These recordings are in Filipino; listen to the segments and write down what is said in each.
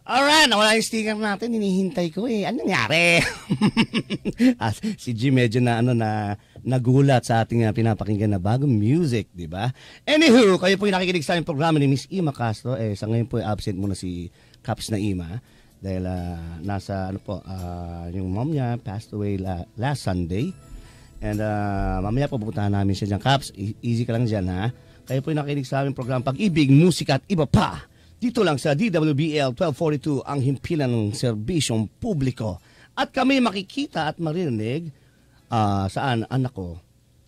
Alright, nawala yung sticker natin, hinihintay ko eh. Anong nangyari? Si G medyo nagulat sa ating pinapakinggan na bagong music, di ba? Anywho, kayo po yung nakikinig sa aming programa ni Miss Ima Castro. Sa ngayon po absent muna si Caps na Ima dahil nasa yung mom niya passed away last Sunday. And mamaya po pupuntahan namin siya dyan. Caps, easy ka lang dyan ha. Kayo po yung nakikinig sa aming programa Pag-ibig, Musika at Iba Pa. Dito lang sa DWBL 1242 ang himpilan ng serbisyong publiko. At kami makikita at maririnig saan anak ko.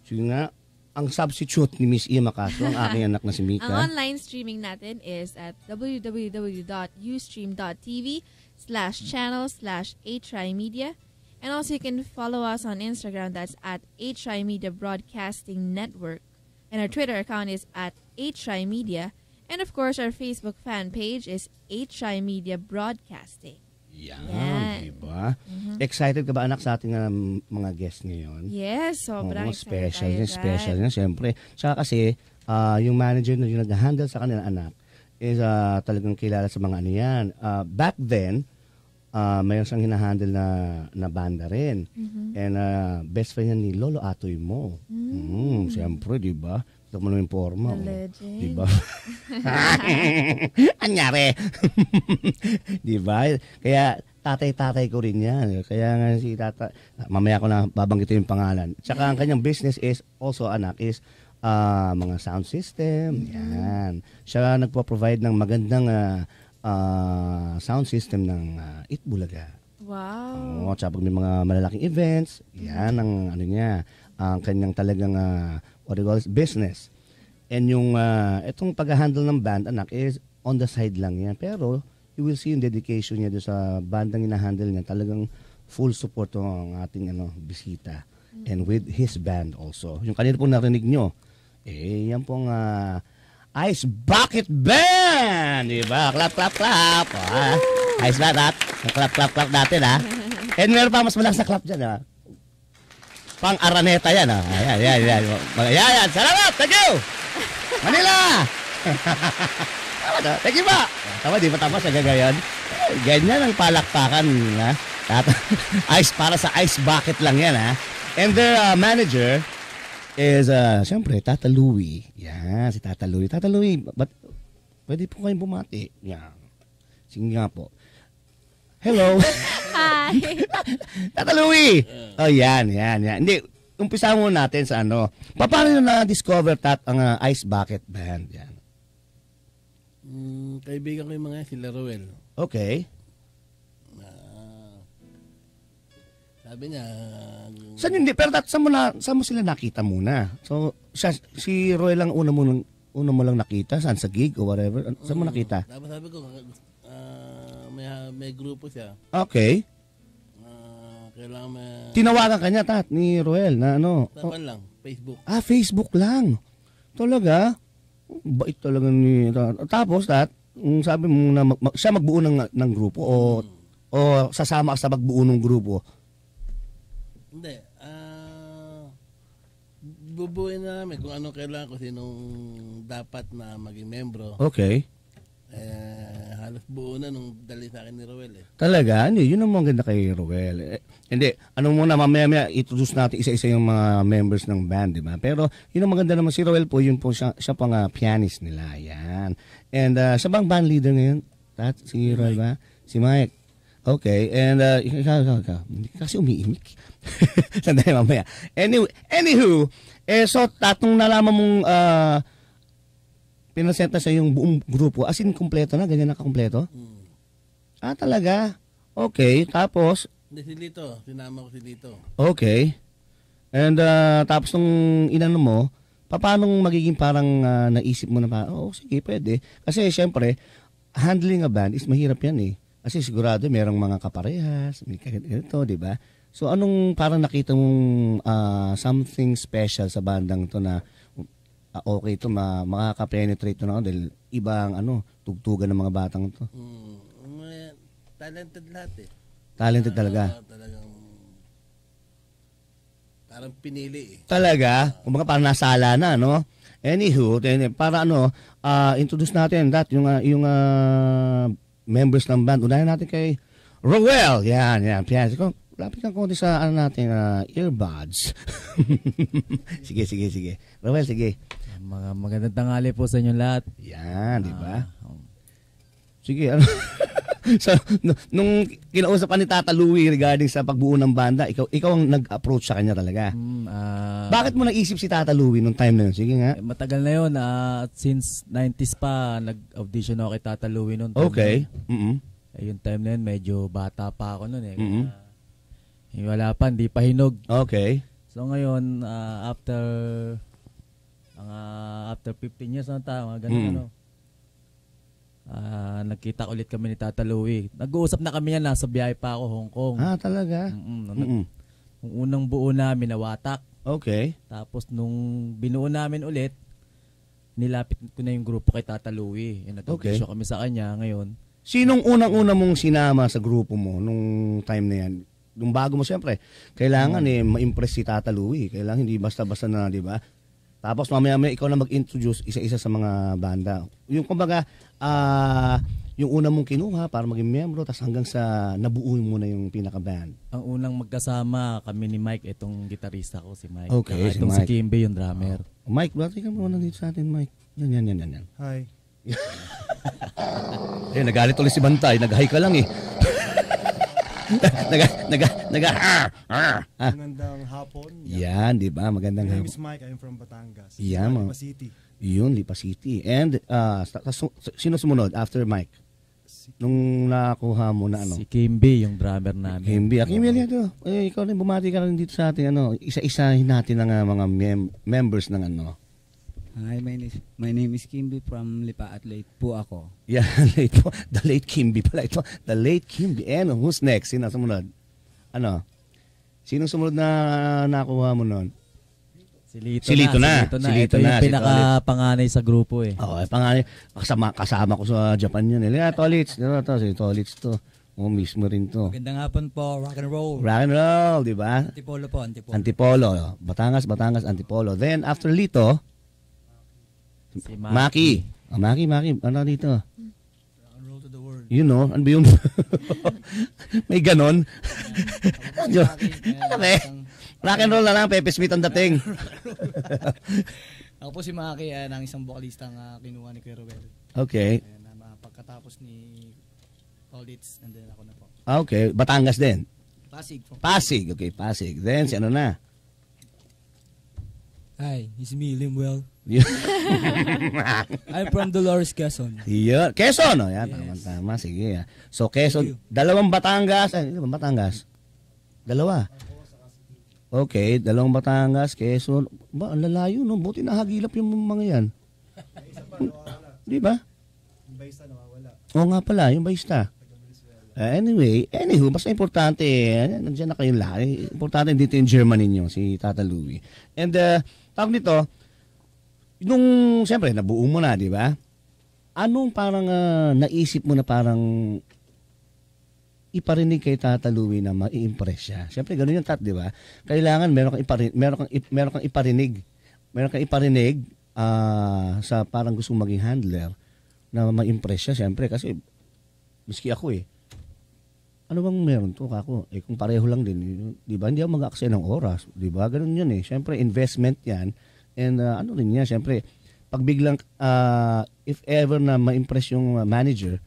Sige nga, ang substitute ni Miss Ima Castro, ang aking anak na si Mika. Ang online streaming natin is at www.ustream.tv/channel/HIMedia. And also you can follow us on Instagram, that's at HIMedia Broadcasting Network. And our Twitter account is at HIMedia. And of course, our Facebook fan page is HI Media Broadcasting. Yan. Diba? Excited ka ba anak sa ating mga guests ngayon? Yes, sobrang special yan, special yan, siyempre. Tsaka kasi, yung manager na yung nag-handle sa kanilang anak is talagang kilala sa mga ano yan. Back then, mayroon siyang hinahandle na banda rin. And best friend niya ni Lolo Atoy mo. Siyempre, di ba? Ito mo yung forma. Di ba? Anyari. Di ba? Kaya tatay-tatay ko rin yan. Kaya nga si tata, mamaya ko na babanggitin yung pangalan. Tsaka ang kanyang business is also anak is mga sound system. Yan. Siya nagpo-provide ng magandang sound system ng Itbulaga. Wow. Tsaka pag may mga malalaking events, yan ang ano niya, ang kanyang talagang what do you call it, business. And yung itong pag-handle ng band, anak, is on the side lang yan. Pero you will see yung dedication niya doon sa bandang ina-handle niya. Talagang full support ang ating bisita. And with his band also. Yung kanina pong narinig nyo, yan pong Ice Bucket Band! Diba? Clap, clap, clap! Ice Bucket. Clap, clap, clap natin, ha? And meron pa mas malakas na clap dyan, ha? Pang Araneta yan, ha? Ayan. Salamat! Thank you! Manila! Thank you ba? Tama, di ba tama sa gagayon? Ganyan ang palakpakan, ha? Ice para sa Ice Bucket lang yan, ha? And their manager is, siyempre, Tata Louie. Yan, si Tata Louie. Tata Louie, pwede po kayong bumati. Yan. Sige nga po. Hello. Hi. Tata Louie. Oh, yan. Hindi, umpisa muna natin sa paano nyo na-discover ang Ice Bucket Band? Yan. Kaibigan ko yung mga sila Roel. Okay. Sabi niya, saan hindi? Pero saan mo sila nakita muna? So, si Roel lang una mo lang nakita? Saan? Sa gig o whatever? Saan mo nakita? Tapos sabi ko, may grupo siya. Okay. Kailangan tinawagan ka niya, ni Roel, na Tapan lang, Facebook. Facebook lang. Talaga? Bait talaga ni tapos, sabi mo na siya magbuo ng grupo o sasama ka sa magbuo ng grupo? Hindi. Bubuin na namin kung anong kailangan ko, sinong dapat na maging membro. Okay. Halos buo na nung dali sa akin ni Roel. Talaga? Hindi, yun ang maganda kay Roel. Hindi, mamaya introduce natin isa-isa yung mga members ng band, di ba? Pero yun ang maganda naman si Roel po, yun po siya pang pianist nila. Yan. And siya bang band leader ngayon? Si Roel ba? Si Mike. Okay, and kasi umiimik. Sandali mamaya. Anywho, so tatong nalaman mong pinasenta sa yung buong grupo, as in kompleto na, ganyan nakakompleto? Talaga? Okay, tapos? Hindi, si Lito. Sinama ko si Lito. Okay. And tapos nung inano mo, paano magiging parang naisip mo na sige, pwede. Kasi syempre, handling a band is mahirap yan eh. Kasi sigurado merong mga kaparehas, may ganito, di ba? So anong parang nakita mong something special sa bandang to na okay ito, makaka-penetrate to na dahil ibang tugtugan ng mga batang to? Talented lahat eh. Talented talaga? Talagang parang pinili eh. Talaga? Kumbaga parang nasala na, no? Anywho, para introduce natin yung members ng band. Unahin natin kay Roel. Yan. Piyansi ko. Lapit kang konti sa natin earbuds. Sige. Roel, sige. Magandang tanghali po sa inyo lahat. Yan, di ba? Sige, ano? So, nung kinausap ka ni Tata Louie regarding sa pagbuo ng banda, ikaw ang nag-approach sa kanya talaga. Bakit mo naisip si Tata Louie nung time na yun? Sige nga. Matagal na yun. Since 90s pa, nag-audition ako kay Tata Louie noon. Okay. Yung time na yun, medyo bata pa ako noon eh. Wala pa, hindi pa hinog. Okay. So ngayon, after 15 years na tama, ganun nagkita ulit kami ni Tata Louie. Nag-uusap na kami yan, nasa biyahe pa ako Hong Kong. Talaga? Nung unang buo namin, nawatak. Okay. Tapos nung binuo namin ulit, nilapit ko na yung grupo kay Tata Louie. Nag-audition kami sa kanya ngayon. Sinong unang-una mong sinama sa grupo mo nung time na yan? Nung bago mo siyempre, kailangan ma-impress si Tata Louie. Kailangan hindi basta-basta na, di ba? Tapos mamaya-maya ikaw na mag-introduce isa-isa sa mga banda. Yung kumbaga, yung una mong kinuha para maging miyembro, tapos hanggang sa nabuo mo na yung pinaka-band. Ang unang magkasama kami ni Mike, itong gitarista ko, si Mike. Okay, si itong Mike. si Kimbe, yung drummer. Mike, bakit ka muna dito sa atin, Mike? Yan. Hi. Nagalit ulit si Bantay. Nag-hi ka lang eh. Magandang hapon. Yan, di ba? Magandang My name hapon. is Mike. I'm from Batangas. Yan, Lipa City. Yun, Lipa City. And sino sumunod after Mike? Nung nakuha mo na ano? Si Kimbe, yung drummer namin. Kimby. Ito. Ikaw rin, bumati ka rin dito sa atin. Isa-isahin natin ang mga members ng ano. Hi, my name is Kimby from Lipa at late po ako. Yeah, late po. The late Kimby pala ito. The late Kimby. And who's next? Sino sumunod? Ano? Sinong sumunod na nakuha mo nun? Si Lito na. Ito yung pinaka-panganay sa grupo eh. Oo, panganay. Kasama ko sa Japan yun. Tolits. Si Tolits to. Mismo rin to. Magandang hapon po, rock and roll. Rock and roll, di ba? Antipolo po, Antipolo. Batangas, Antipolo. Then, after Lito, Si Maki. Maki. Ano dito? Rock and roll to the world. You know, ano ba yun? May ganon. Rock and roll na lang, Pepe Smith ang dating. Ako po si Maki, ng isang vokalista na kinuha ni Kuya Ruel. Okay. Pagkatapos ni Paulitz, and then ako na po. Okay, Batangas din. Pasig. Okay, Pasig. Then, si ano na? Hi, it's me, Limuel. I'm from Dolores, Quezon. Yun. Quezon, no? Yan, tama. Sige. So, Quezon, dalawang Batangas. Ilan Batangas? Dalawa. Okay, dalawang Batangas, Quezon. Ang lalayo, no? Buti nahagilap yung mga yan. Di ba? Yung bayista nawawala. Oo nga pala, yung bayista. Anywho, basta importante, nandiyan na kayong lahat. Importante dito yung Germany nyo, si Tata Louie. And, tawag nito, nung, siyempre, nabuo mo na, di ba? Anong parang naisip mo na parang iparinig kay Tata Louie na ma-impress siya? Siyempre, ganun yung di ba? Kailangan meron kang iparinig sa parang gustong maging handler na ma-impress siya, siyempre, kasi miski ako ano bang meron to kako? Kung pareho lang din, di ba? Hindi ako mag-aksaya ng oras, di ba? Ganun yun Siyempre, investment yan. And ano rin yan, siyempre, pag biglang, if ever na ma-impress yung manager,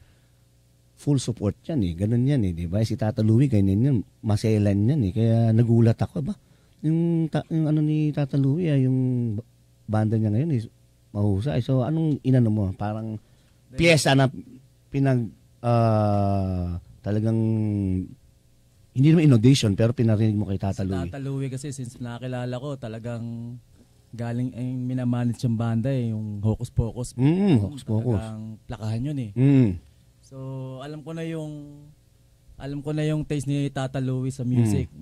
full support yan Ganun yan di ba? Si Tata Louie, ganyan yan. Maselan yan Kaya nagulat ako, ba? Yung ano ni Tata Louie, yung banda niya ngayon mahusay. So, anong inano mo? Parang pyesa na talagang hindi naman inaudition pero pinarinig mo kay Tata Louie. Si Tata Louie kasi since nakilala ko talagang galing minamanage yung banda yung Hocus Pocus. Hocus Pocus. Talagang plakahan yun So alam ko na yung taste ni Tata Louie sa music.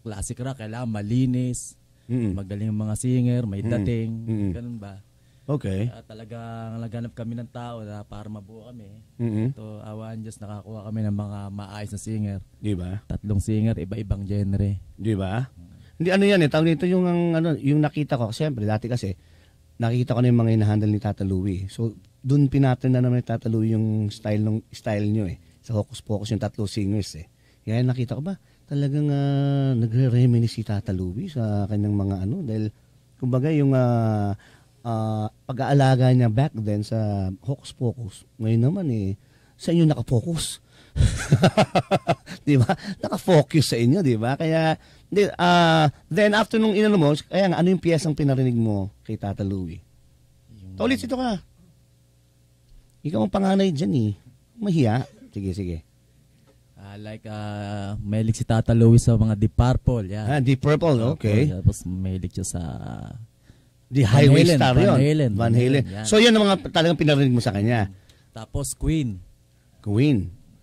Classic rock, kailangan malinis, magaling yung mga singer, may dating, ganun ba? Okay. Talagang naghanap kami ng tao para mabuo kami. So, awan Diyos, nakakuha kami ng mga maayos na singer. Di ba? 3 singer, iba-ibang genre. Di ba? Hindi ano yan tawag nito yung nakita ko. Siyempre, dati kasi, nakikita ko na yung mga inahandle ni Tata Louie. So, doon pinatern na naman Tata Louie yung style nyo eh. Sa Hocus Pocus yung tatlo singers eh. Kaya nakita ko ba, talagang nagre-reminisce si Tata Louie sa kanyang mga ano. Dahil, kumbaga yung pag-aalaga niya back then sa Hocus Pocus, ngayon naman eh, sa inyo nakafocus. Di ba? Nakafocus sa inyo, di ba? Kaya, then after nung inano mo, kaya nga, ano yung piyesang pinarinig mo kay Tata Louie? Taulit ito ka. Ikaw ang panganay dyan eh. Mahiya. Sige. Mahilig si Tata Louie sa mga Deep Purple. Yan. Deep Purple, okay. Tapos mahilig siya sa The Highway Halen, Star yun. Van Halen. Yan. So yan ang mga talagang pinarinig mo sa kanya. Tapos Queen.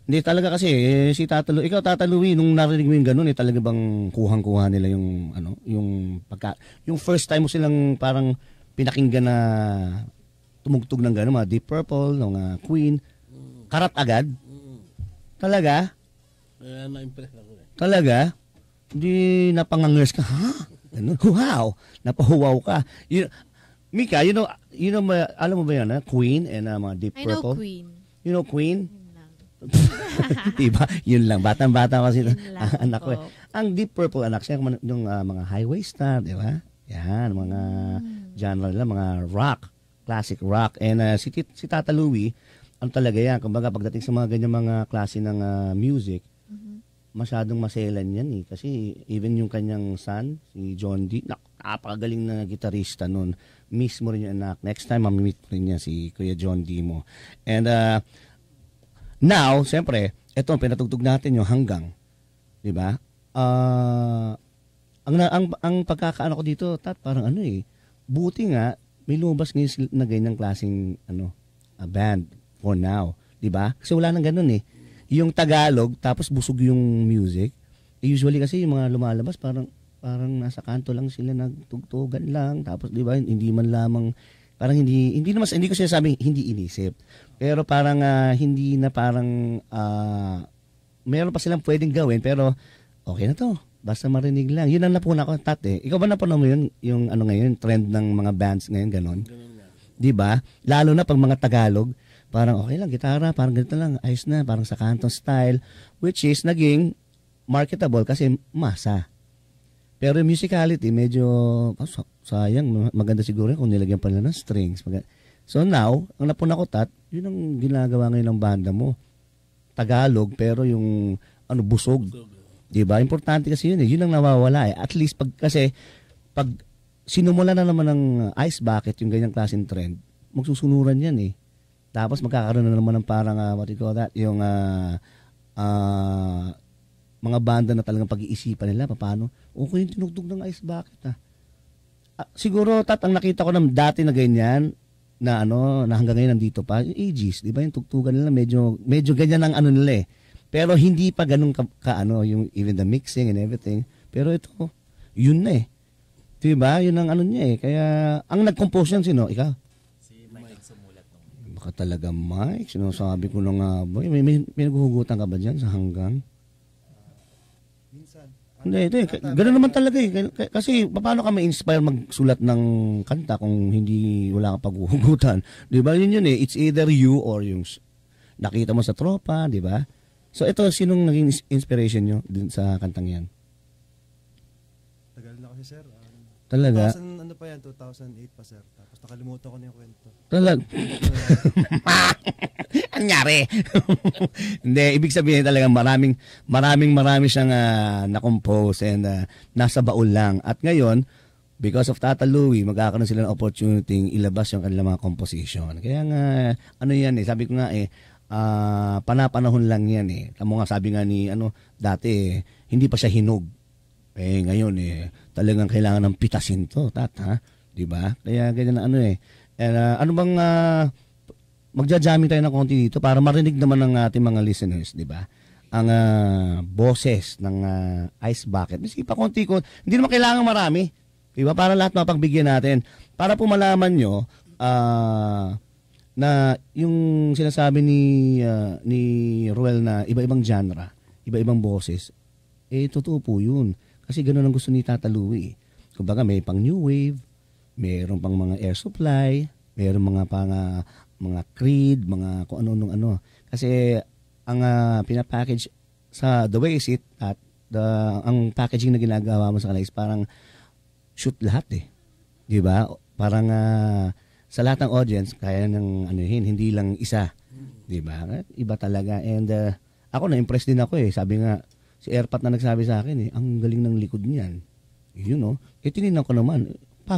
Hindi talaga kasi si Tata Louie, ikaw Tata Louie, nung narinig mo yung ganun, talaga bang kuhang-kuha nila yung ano, yung first time mo silang parang pinakinggan na tumugtog ng gano'n, mga Deep Purple, mga Queen, karat agad? Talaga? Kaya na-impress ako eh. Talaga? Hindi napangangers ka, ha? Ganun, wow! Napahuwaw ka. Mika, you know, alam mo ba yan, Queen and mga Deep I know Purple? Queen. You know Queen? Yun lang. Diba? Yun lang. Batang-bata kasi Yun lang anak ko. po. Ang Deep Purple anak siya, yung mga Highway Star, di ba? Yan, mga genre nila, mga rock, classic rock. And si Tata Louie, ano talaga yan, kumbaga pagdating sa mga ganyan mga klase ng music, masyadong maselan yan eh. Kasi even yung kanyang son, si John D, napakagaling na gitarista nun. Miss mo rin yung anak. Next time, mamimit mo rin niya si Kuya John D mo. And now, siyempre, ito, pinatugtog natin yung Hanggang. Diba? Ang pagkakaano ko dito, parang ano eh, buti nga, may lumabas ngayon na ganyang klaseng band for now. Diba? Kasi wala nang ganun eh. Yung Tagalog, tapos busog yung music. Usually kasi yung mga lumalabas, parang nasa kanto lang sila nagtugtugan lang. Tapos diba, hindi man lamang, parang hindi ko sinasabing hindi inisip. Pero parang hindi na parang, meron pa silang pwedeng gawin, pero okay na to. Basta marinig lang. Yun ang napuna ko, Tate. Ikaw ba napuna mo yun? Yung ngayon, trend ng mga bands ngayon, ganon? Di ba? Lalo na pag mga Tagalog, parang okay lang, gitara, parang ganito lang, ayos na, parang sa kanto style, which is naging marketable kasi masa. Pero yung musicality, medyo, sayang, maganda siguro kung nilagyan pa nila ng strings. So now, ang napuna ko, Tat, yun ang ginagawa ngayon ng banda mo. Tagalog, pero yung busog. Diba? Importante kasi yun eh. Yun ang nawawala eh. At least kasi pag sinumula na naman ng Ice Bucket, yung ganyang klaseng trend, magsusunuran yan eh. Tapos magkakaroon na naman ng parang, what you call that, yung mga banda na talagang pag-iisipan nila, paano? Okay yung tinugtog ng Ice Bucket siguro, Tat, ang nakita ko ng dati na ganyan, na na hanggang ngayon nandito pa, yung Aegis, di ba? Yung tugtugan nila, medyo ganyan ang nila eh. Pero hindi pa ganun yung even the mixing and everything. Pero ito, yun na eh. Diba? Yun ang niya eh. Kaya, ang nag-compose yan, sino? Ikaw? Si Mike sumulat. Baka talaga, Mike. Sinasabi ko na nga, boy, may naghuhugutan ka ba dyan sa hanggang? Minsan. Hindi. Ganun naman talaga eh. Kasi, paano ka ma-inspire magsulat ng kanta kung hindi wala kang paghuhugutan? Diba? Yun eh. It's either you or yung nakita mo sa tropa, diba? So ito, sinong naging inspiration nyo din sa kantang yan? Tagal na kasi, sir. Talaga? 2008 pa, sir. Tapos nakalimutan ko na yung kwento. Talaga? Anyari? Hindi, ibig sabihin talaga marami siyang na-compose and nasa baul lang. At ngayon, because of Tata Louie, magkakaroon sila ng opportunity ilabas yung kanilang mga composition. Kaya nga, yan eh, sabi ko nga eh, panapanahon lang yan eh. Tamo nga sabi nga ni dati hindi pa siya hinog. Ngayon talagang kailangan ng pitasin to, Tat, ha? 'Di ba? Kaya ganyan na eh. And, ano bang magja-jamming tayo ng konti dito para marinig naman ng ating mga listeners, 'di ba? Ang boses ng Ice Bucket. Kasi pa konti ko, hindi naman kailangan marami. 'Di ba? Para lahat mapagbigyan natin. Para po malaman nyo na yung sinasabi ni Ruel na iba-ibang genre, iba-ibang boses, totoo po yun. Kasi gano'n ang gusto ni Tata Louie. Kumbaga may pang new wave, mayroon pang mga air supply, mayroon mga pang mga Creed, mga kung ano. Kasi ang pinapackage sa The Way Is It at ang packaging na ginagawa mo sa kanila is parang shoot lahat eh. Di ba? Parang sa lahat ng audience, kaya nang anuhin, hindi lang isa. Di ba? Iba talaga. And ako na-impress din ako eh. Sabi nga, si Airpat na nagsabi sa akin eh, ang galing ng likod niyan. Yun no? Tinignan ko naman,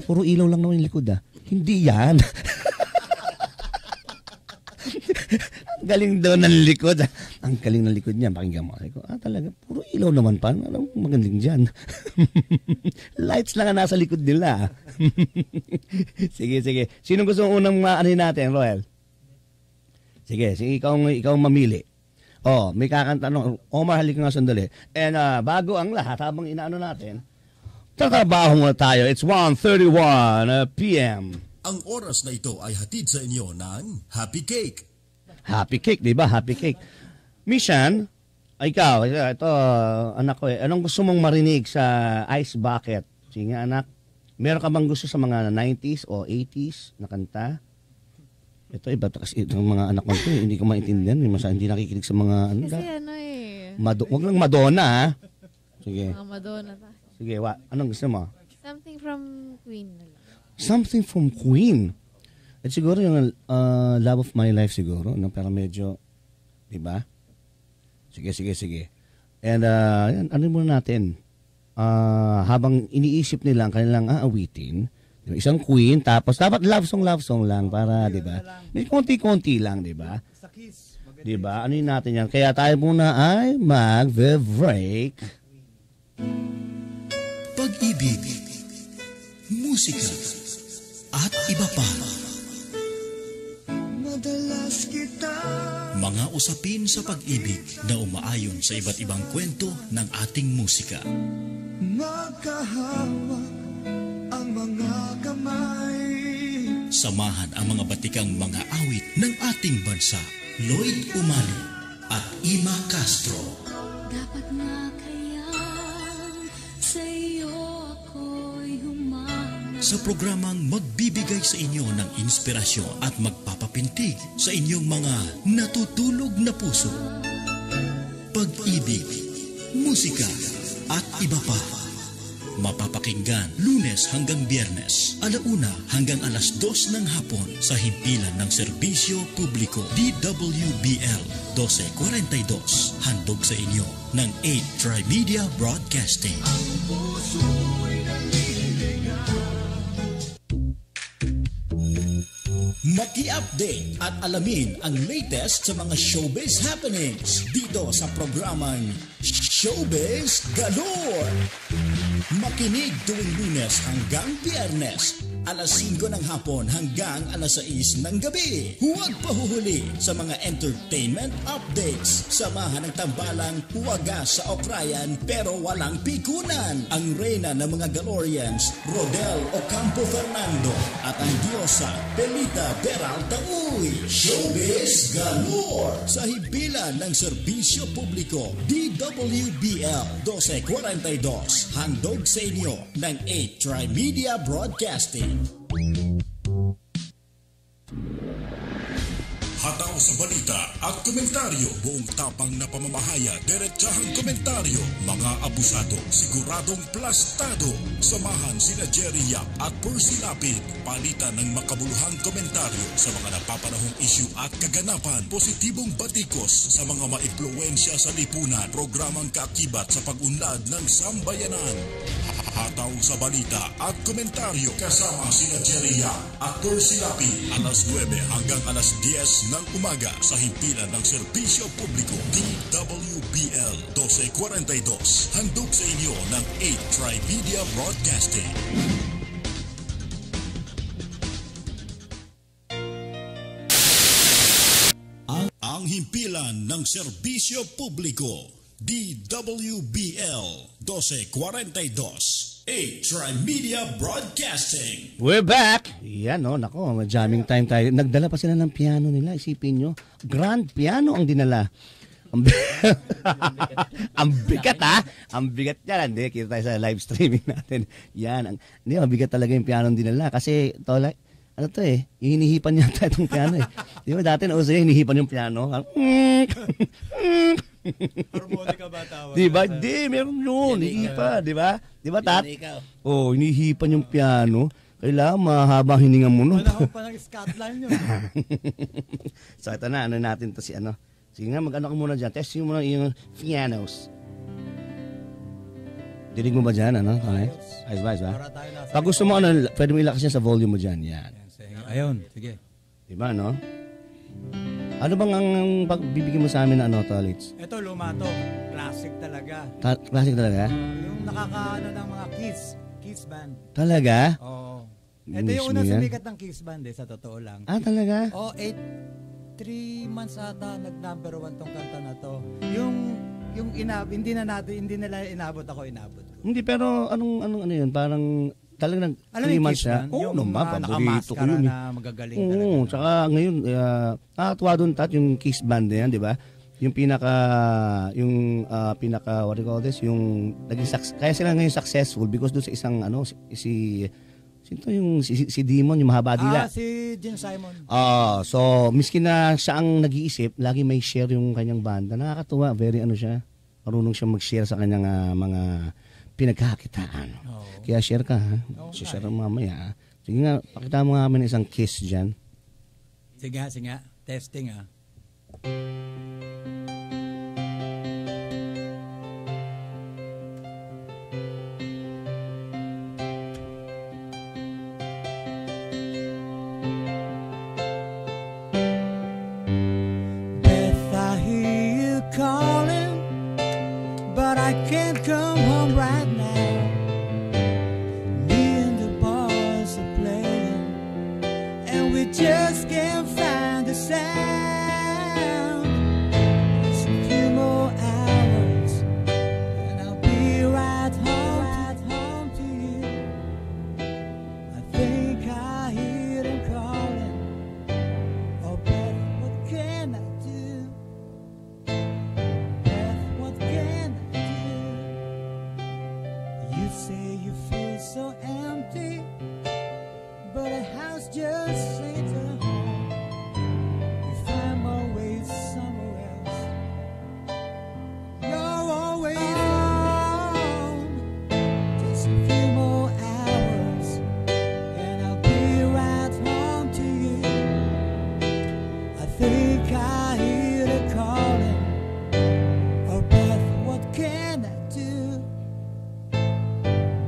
puro ilaw lang naman yung likod Hindi yan. Ang galing daw ng likod. Ang galing ng likod niya. Pakinggan mo. Ko, talaga, puro ilaw naman pa. Anong magandang dyan? Lights lang ang nasa likod nila. Sige. Sino gusto mong unang maanin natin, Roel? Sige, ikaw mamili. May kakanta. Omar, halika nga sandali. And bago ang lahat, habang inaano natin, tatrabaho muna tayo. It's 1:31 p.m. Ang oras na ito ay hatid sa inyo ng Happy Cake. Happy Cake, di ba? Happy Cake. Mishan, ikaw, ito, anak ko anong gusto mong marinig sa Ice Bucket? Sige anak, meron ka bang gusto sa mga 90s o 80s na kanta? Ito, iba kasi itong mga anak ko ito, hindi ko maintindihan. Hindi nakikinig sa mga Kasi wag lang Madonna, ha? Sige. Mga Madonna pa. Sige, anong gusto mo? Something from Queen na lang. Something from Queen. At siguro yung Love of My Life siguro, no? Pero medyo, di ba? Sige. And yan, ano muna natin? Habang iniisip nila ang kanilang aawitin, diba? Isang Queen, tapos dapat love song lang para, di ba? May konti-konti lang, di ba? Di ba? Ano yun natin yan? Kaya tayo muna ay mag-break. Pag-ibig, musika, at iba pa. Madalas kita. Mga usapin sa pag-ibig na umaayon sa iba't ibang kwento ng ating musika. Magkahawak ang mga kamay. Samahan ang mga batikang mga awit ng ating bansa. Lloyd Umali at Ima Castro. Dapat na kaya sa iyo ako'y humana. Sa programang magbibigay sa inyo ng inspirasyon at magpapapintig sa inyong mga natutulog na puso. Pag-ibig, musika, at iba pa. Mapapakinggan Lunes hanggang Biyernes, 1:00 hanggang 2:00 ng hapon sa himpilan ng serbisyo publiko DWBL 1242. Handog sa inyo ng 8 Trimedia Broadcasting. Maki-update at alamin ang latest sa mga showbiz happenings dito sa programang Showbiz Galore. Makinig tuwing Lunes hanggang Biyernes, 5:00 ng hapon hanggang 6:00 ng gabi. Huwag pahuhuli sa mga entertainment updates. Samahan ng tambalang huwagas sa okrayan pero walang pikunan. Ang reyna ng mga Galorians, Rodel Ocampo Fernando, at ang diyosa, Pelita Peralta Uy. Showbiz Galore sa himpilan ng serbisyo publiko DWBL 1242. Handog sa inyo ng 8 Trimedia Broadcasting. Hataw sa balita at komentaryo, buong tapang na pamamahaya, diretsahang komentaryo, mga abusado, siguradong plastado. Samahan sina Jerry Yap at Percy Lapid, palitan ng makabuluhang komentaryo sa mga napapanahong issue at kaganapan, positibong batikos sa mga maimpluwensya sa lipunan, programang kaakibat sa pag-unlad ng sambayanan. Hataw sa balita at komentaryo kasama sina Jerry Yap at Percy Lapid, 9 hanggang 10 ng umaga sa himpilan ng serbisyo publiko DWBL 1242. Handog sa inyo ng 8 Trimedia Broadcasting. Ang himpilan ng serbisyo publiko DWBL 1242. 8 Trimedia Broadcasting. We're back! Yan nako, jamming time tayo. Nagdala pa sila ng piano nila, isipin nyo. Grand piano ang dinala. Ang bigat Ang bigat yan. Hindi, kita tayo sa live streaming natin. Yan. Hindi, mabigat talaga yung piano ang dinala. Kasi, ano to eh, hinihipan yata itong piano eh. Di ba dati nauso yun, hinihipan yung piano. Harmonica ba tawag? Di ba? Di, meron yun. Hinihipa, di ba? Di ba, Tat? Ikaw. Oh, hinihipan yung piano. Kailangan mahaba hininga mo nun. Wala ko pa ng Scotland yun. So, ito na, ano natin to si ano. Sige nga, mag-ano ka muna dyan. Testing mo na yung pianos. Dinig mo ba dyan, ano? Okay. Ayos ba, ayos ba? Para tayo nasa... Pag gusto mo, ano, pwede mo ilakas yan sa volume mo dyan. Yan. Ayun, sige. Diba, no? Ano bang ang pagbibigyan mo sa amin na ano, Tolits? Ito, luma to. Classic talaga. Classic talaga? Yung nakakaano ng mga Kiss band. Talaga? Oo. Yung Ito yung mismo unang yan? sumikat ng Kiss band sa totoo lang. Ah, talaga? Oh, 3 months ata nag-number 1 tong kanta na to. Yung hindi nila inabot ako, inabot ko. Hindi, pero ano yun? Parang talagang Alam 3 yung months Kiss siya. band? Oo Yung naman, mga paborito ko nakamaskara yun. na magagaling talaga. Oo, tsaka ngayon, nakakatuwa doon, Tat, yung Kiss band na yan, di ba? Yung pinaka, what do you call this? Yung, kaya sila ngayon successful because doon sa isang, sino yung, si Demon, yung mahaba dila. Si Gene Simon. So, miskin na siya ang nag-iisip, lagi may share yung kanyang banda. Nakakatuwa, very siya. Marunong siya mag-share sa kanyang mga pinagkakitaan. Oh. Kaya share ka, ha? Share mo mamaya, ha? Sige nga, pakita mo nga kami ng isang kiss dyan. Sige nga. Testing ah. Beth, I hear you calling, but I can't come home right now. Me and the boys are playing, and we just can't find the sound. Just a few more hours, and I'll be right home to you. I think I hear them calling. Oh, Beth, what can I do? Beth, what can I do? You say you feel so empty, but a house just ain't a home. You find my way somewhere else. You're always home. Just a few more hours, and I'll be right home to you. I think I hear the calling. Oh, Beth, what can I do?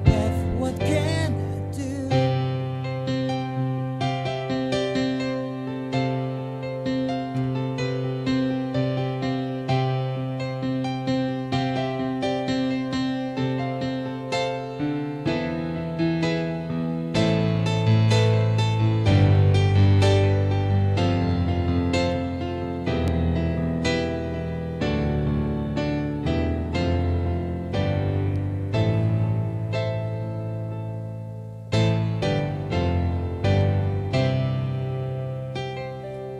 Beth, what can I do?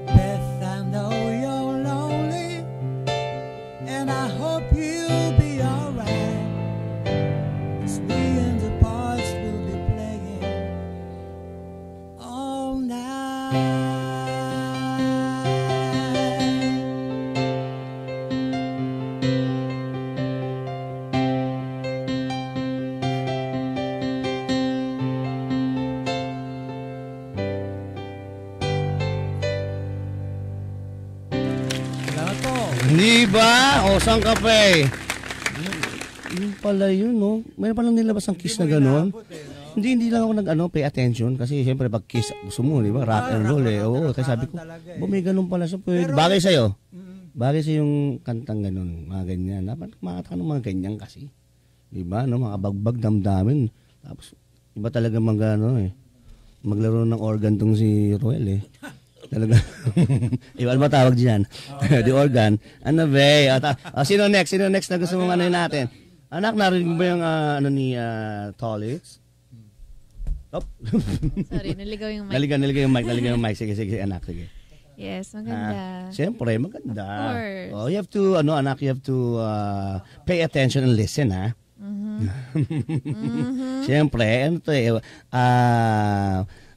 Beth, I know you're lonely, and I hope you'll be alright. 'Cause me and the boys will be playing all night. Salamat po. Hindi ba? O, saan ka pa eh? Yun pala yun, no? Mayroon palang nilabas ang kiss na gano'n. Hindi lang ako pay attention. Kasi siyempre pag kiss, gusto mo, di ba? Rock and roll eh. Oo, kaya sabi ko, may ganun pala siya. Bagay sa'yo. Bagay sa yung kantang ganun, mga ganyan. Dapat makata ka ng mga ganyan kasi. Di ba, no? Mga bagbag damdamin. Tapos, iba talaga maglaro ng organ tong si Roel eh. Talaga. Iba ba tawag diyan? The organ. Ano ba? Sino next? Sino next na gusto mong natin? Anak, narinig mo ba yung ni Tolits? Oh. Sorry, naligaw yung mic. Naligaw yung mic. Sige, anak, sige. Yes, maganda. Siyempre, maganda. Of course. Oh, you have to, anak, you have to pay attention and listen, ha? Siyempre,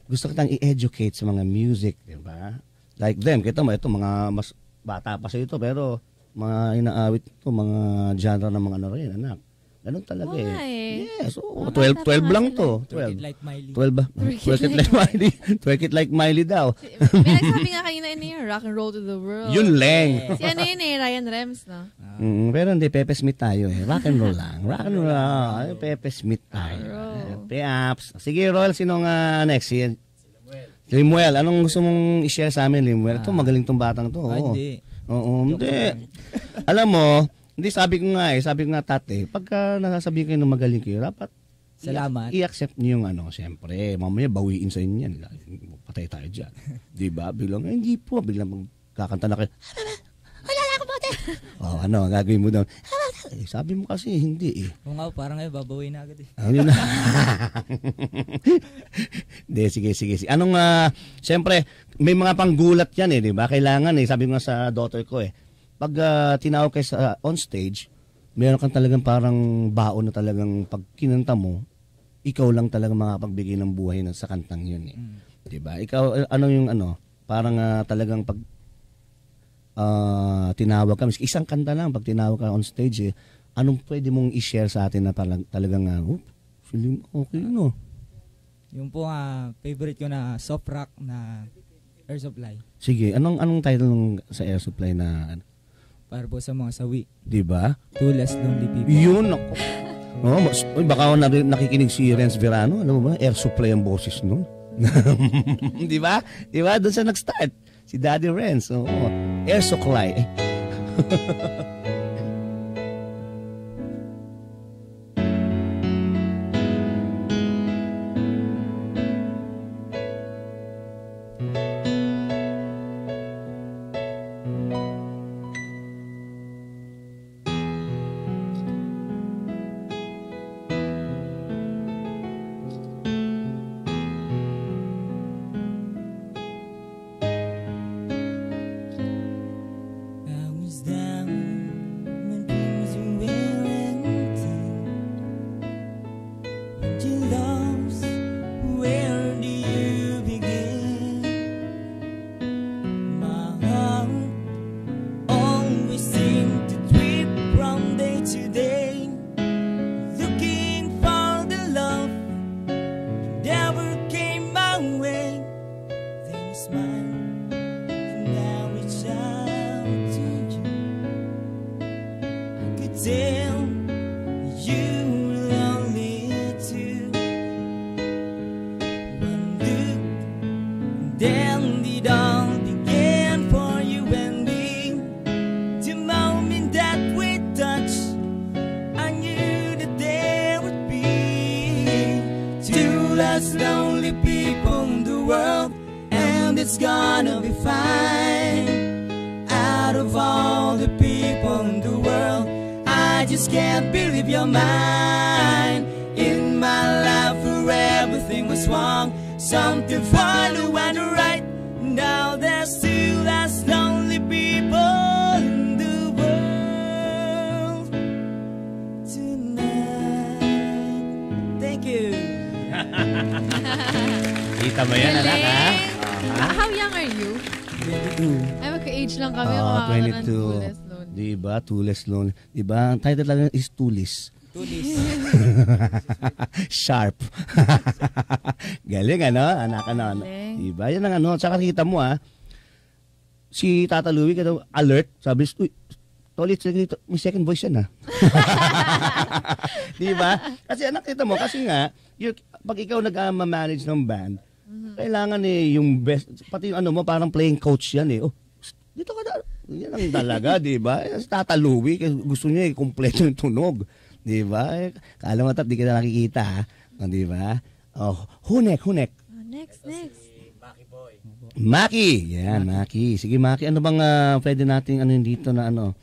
gusto kitang i-educate sa mga music, di ba? Like them, kita mo, ito, mga mas bata pa sa ito, pero mga inaawit ito, mga genre ng mga ano rin, anak. Ganun talaga Why? Yes, oo. Mga 12 bata pa lang nga to. Twerk it 12. like Miley. 12 ba? Twerk it like Miley. Twerk it like Miley daw. May nagsabi nga kanina yung rock and roll to the world. Yun lang. Si ano yun Ryan Rems, no? Pero hindi, Pepe Smith tayo eh. Rock and roll lang. Rock and roll lang. Pepe Smith tayo. Peaps. Sige, Roel, sinong next? Si Limuel. Anong gusto mong i-share sa amin, Limuel? Ito, magaling tong batang to. Hindi. Oo, hindi. Alam mo, hindi, sabi ko nga tate, pagka nasasabihin kayo ng magaling kayo, dapat Salamat. i-accept niyo yung ano, siyempre, mamaya bawiin sa inyo yan. Patay tayo dyan. Di ba? Biglang, hindi po. Biglang kakanta na kayo. Wala na ako bote. Ano, gagawin mo daw. Sabi mo kasi, hindi eh. Kung nga, parang ngayon, babawin na agad eh. Yun na. Hindi, sige. Anong, siyempre, may mga panggulat yan eh, di ba? Kailangan eh, sabi ko nga sa daughter ko eh, pag tinawag kayo sa on stage, meron kang talagang parang baon na talagang pag kinanta mo, ikaw lang talagang makapagbigay ng buhay sa kantang yun eh. Diba? Ikaw, ano yung ano, parang talagang pag tinawag ka, isang kanta lang, pag tinawag ka on stage eh, anong pwede mong i-share sa atin na talagang, feeling okay no? Yung po favorite ko na soft rock na Air Supply. Sige, anong title ng sa Air Supply na ano? Para po sa mga sawi. Diba? Two Less Lonely People. Yun, ako. Baka ako nakikinig si Renz Verano, ano ba? Air Supply ang boses nun. Di ba? Di ba? Doon sa nag-start. Si Daddy Renz. Oo. Air Supply. I was down when things were empty. When you lost, where do you begin? My heart always seemed to trip from day to day, looking for the love that never came my way. Then you smiled, and now it's out to you. I could tell you were lonely too. One look, then it all began for you and me. The moment that we touched, I knew that there would be two less lonely people in the world, and it's gonna be fine. Out of all the people in the world, I just can't believe you're mine. In my life where everything was wrong, something finally went right. Now there's two less lonely people in the world tonight. Thank you. Kita mo yan, anak, ha? How young are you? 22. Ay, magka-age lang kami. 22. Diba? Two Less Lonely. Diba? Ang title lang is Tulis. Tulis. Sharp. Galing, ano? Anak, ano? Galing. Diba? Yan ang ano. Tsaka kita mo, si Tata Louie, alert. Sabi, uy, Tolit, may second voice yan, ha? Diba? Kasi anak, kita mo, kasi nga, pag ikaw nag-manage ng band, kailangan yung best, pati yung ano mo, parang playing coach yan eh. Oh, dito ka na. Yan ang talaga, di ba? Si Tata Louie, gusto niya kumpleto yung tunog. Di ba? Kala mo di ka na nakikita, ha? Di ba? Oh, hunek. Oh, next. Maki! Yan, Maki. Sige, Maki, ano bang pwede nating ano dito na ano,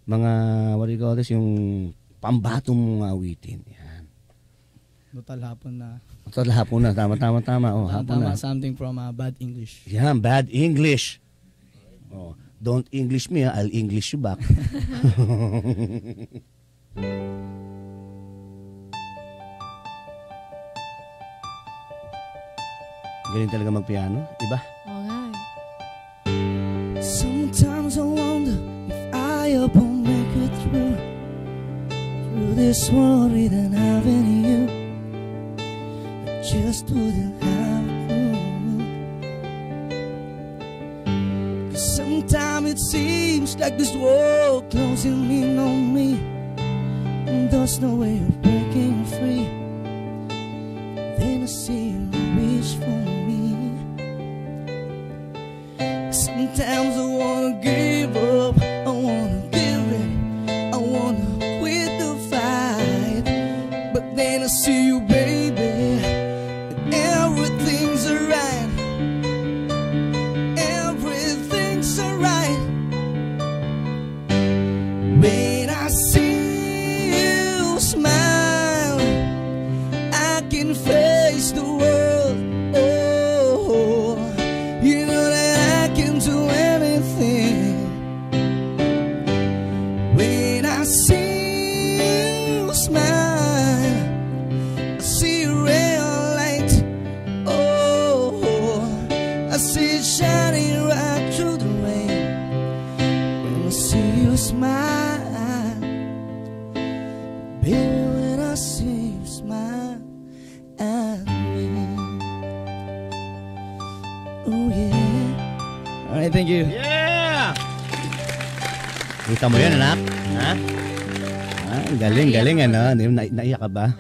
mga, what do you call this, yung pambatong awitin. Yan. Total hapon na. Total hapon na. Tama. Oh, hapon na. Something from Bad English. Yan, bad English. Oh, don't English me, I'll English you back. Galing talaga mag-piano, diba? Oo nga. Sometimes I wonder if I ever make it through this world without having you. I just wouldn't have a clue. 'Cause sometimes it seems like this world closing in on me, and there's no way of breaking free. Then I see you reach for me. Sometimes I wanna give up, I wanna give in, I wanna quit the fight. But then I see you, baby, and everything's alright. Everything's alright. When I see you smile, I can face the world. Oh, you know that I can do anything. When I see you smile, I see a real light. Oh, I see it shining right through the rain. When I see you smile, baby, when I see you smile at me. Oh yeah. Alright, thank you. Yeah! Kita mo yan, anak? Ha? Galing, ano? Naiyak ka ba?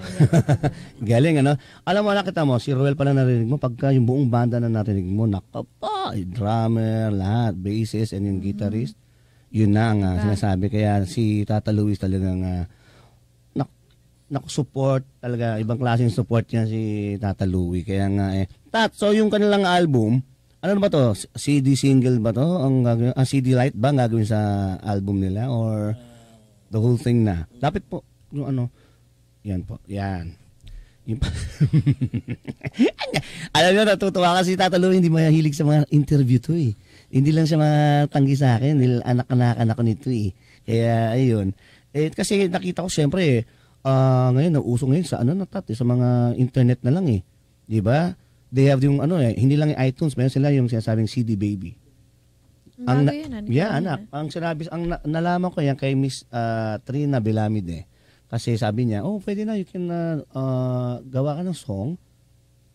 Galing, ano? Alam mo, anak, kita mo, si Ruel pala narinig mo, pagka yung buong banda na narinig mo, nakapa, drummer, lahat, bassist, and yung guitarist, yun na ang sinasabi. Kaya si Tata Luis talagang nakusupport talaga, ibang klaseng support niya si Tata Louie. Kaya nga so yung kanilang album, ano ba to? CD single ba to? Ang gagawin, CD light ba ang gagawin sa album nila or the whole thing na? Dapat po yung ano, yan po, yan. Yung alam niyo, natutuwa kasi Tata Louie, hindi mahilig sa mga interview to eh. Hindi lang siya matanggi sa akin, dahil anak-anak ko nito eh. Kaya ayun. Kasi nakita ko siyempre ngayon nauso ngayon sa sa mga internet na lang eh. 'Di ba? They have yung hindi lang yung iTunes, meron sila yung sinasabing CD baby. Anak. Ang sinabi nalaman ko yan kay Miss Trina Belamide. Kasi sabi niya, pwede na, you can gawa ka ng song.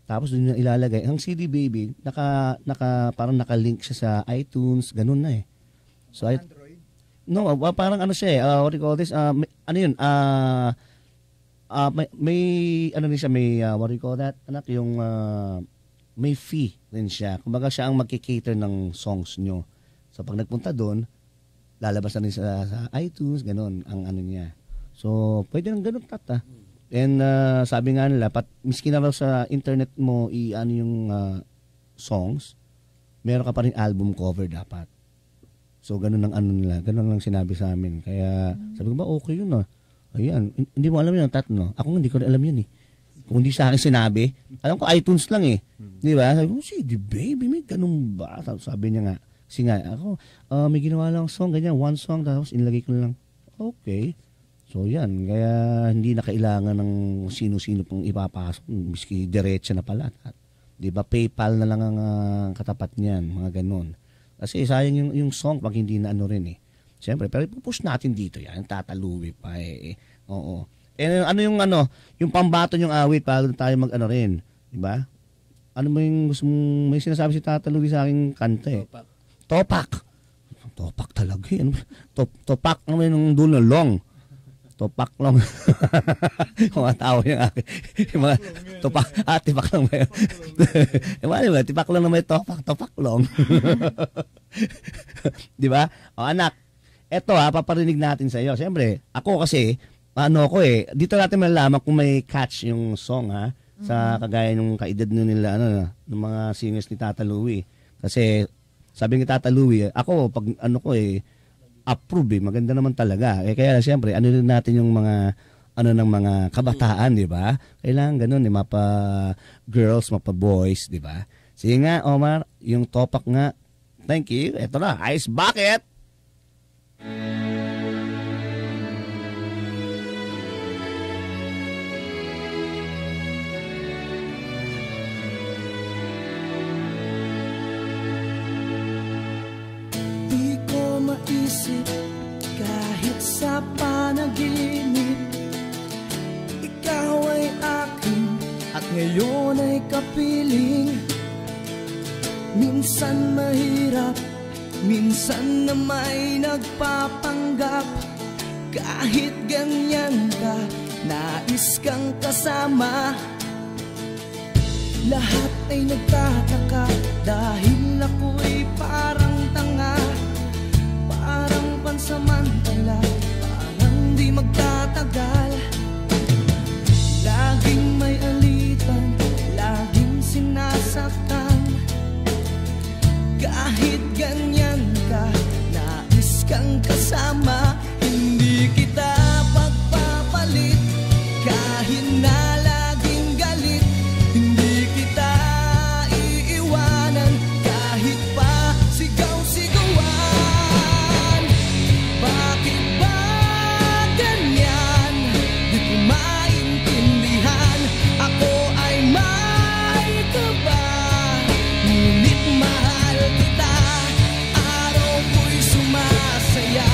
Tapos doon yung ilalagay. Ang CD baby, parang naka-link siya sa iTunes, ganun na eh. So Android? No, parang siya eh. What do you call this? May rin siya, may what do you call that? Anak, yung may fee rin siya. Kumbaga siya ang magki-cater ng songs nyo. So pag nagpunta doon, lalabas na rin sa iTunes, ganun ang niya. So pwede nang ganun, Tata. And sabi nga nila, miski na raw sa internet mo yung songs, meron ka pa rin album cover dapat. So ganun ang nila, ganun lang sinabi sa amin. Kaya sabi ko ba, okay yun Ayan, hindi mo alam yun, Tat, no? Ako hindi ko alam yun eh. Kung hindi sa akin sinabi, alam ko iTunes lang eh. Di ba? Sabi ko, CD baby, may ganun ba? Sabi niya nga, kasi nga, ako, may ginawa lang song, ganyan, one song, tapos inilagay ko lang. Okay. So yan, kaya hindi na kailangan ng sino-sino pang ipapasok, miski diretso na pala. Di ba, PayPal na lang ang katapat niyan, mga ganun. Kasi sayang yung song pag hindi na rin eh. Siyempre, pero ipupush natin dito yan. Tata Louie pa eh. Oo. Yung pambaton yung awit para tayo rin. Diba? Ano mo yung gusto mong, may sinasabi si Tata Louie sa aking kanta eh. Topak. Topak talaga eh. Topak naman yung dulo long. Topak long. Mga tao yung akin. Yung mga topak. Tipak lang ba yun? Tipak lang na may topak long. Diba? O anak, eto paparinig natin sa iyo. Siyempre, ako kasi, dito natin malalaman kung may catch yung song sa kagaya ng kaedad nila, ng mga singers ni Tata Louie. Kasi, sabi ni Tata Louie, ako, pag approve maganda naman talaga. Kaya siyempre, din natin yung mga, ng mga kabataan, di ba? Kailangan ganun, mapa girls, mapa boys, di ba? Sige nga, Omar, yung topak nga. Thank you. Eto na, Ice Bucket! piling, minsan mahirap, minsan na may nagpapanggap. Kahit ganyan ka, nais kang kasama. Lahat ay nagtataka dahil ako'y parang tanga, parang pansamantala, parang di magtatagal. Laging may alitan, laging sinasaktan. Kahit ganyan ka, nais kang kasama. Hindi kita pagpapalit, kahit na laging galit. Hindi kita iiwanan, kahit pa sigaw-sigawan. Bakit ba ganyan? Di ko maintindihan. Ako ay may kaba, ngunit mahal kita. Araw ko'y sumasaya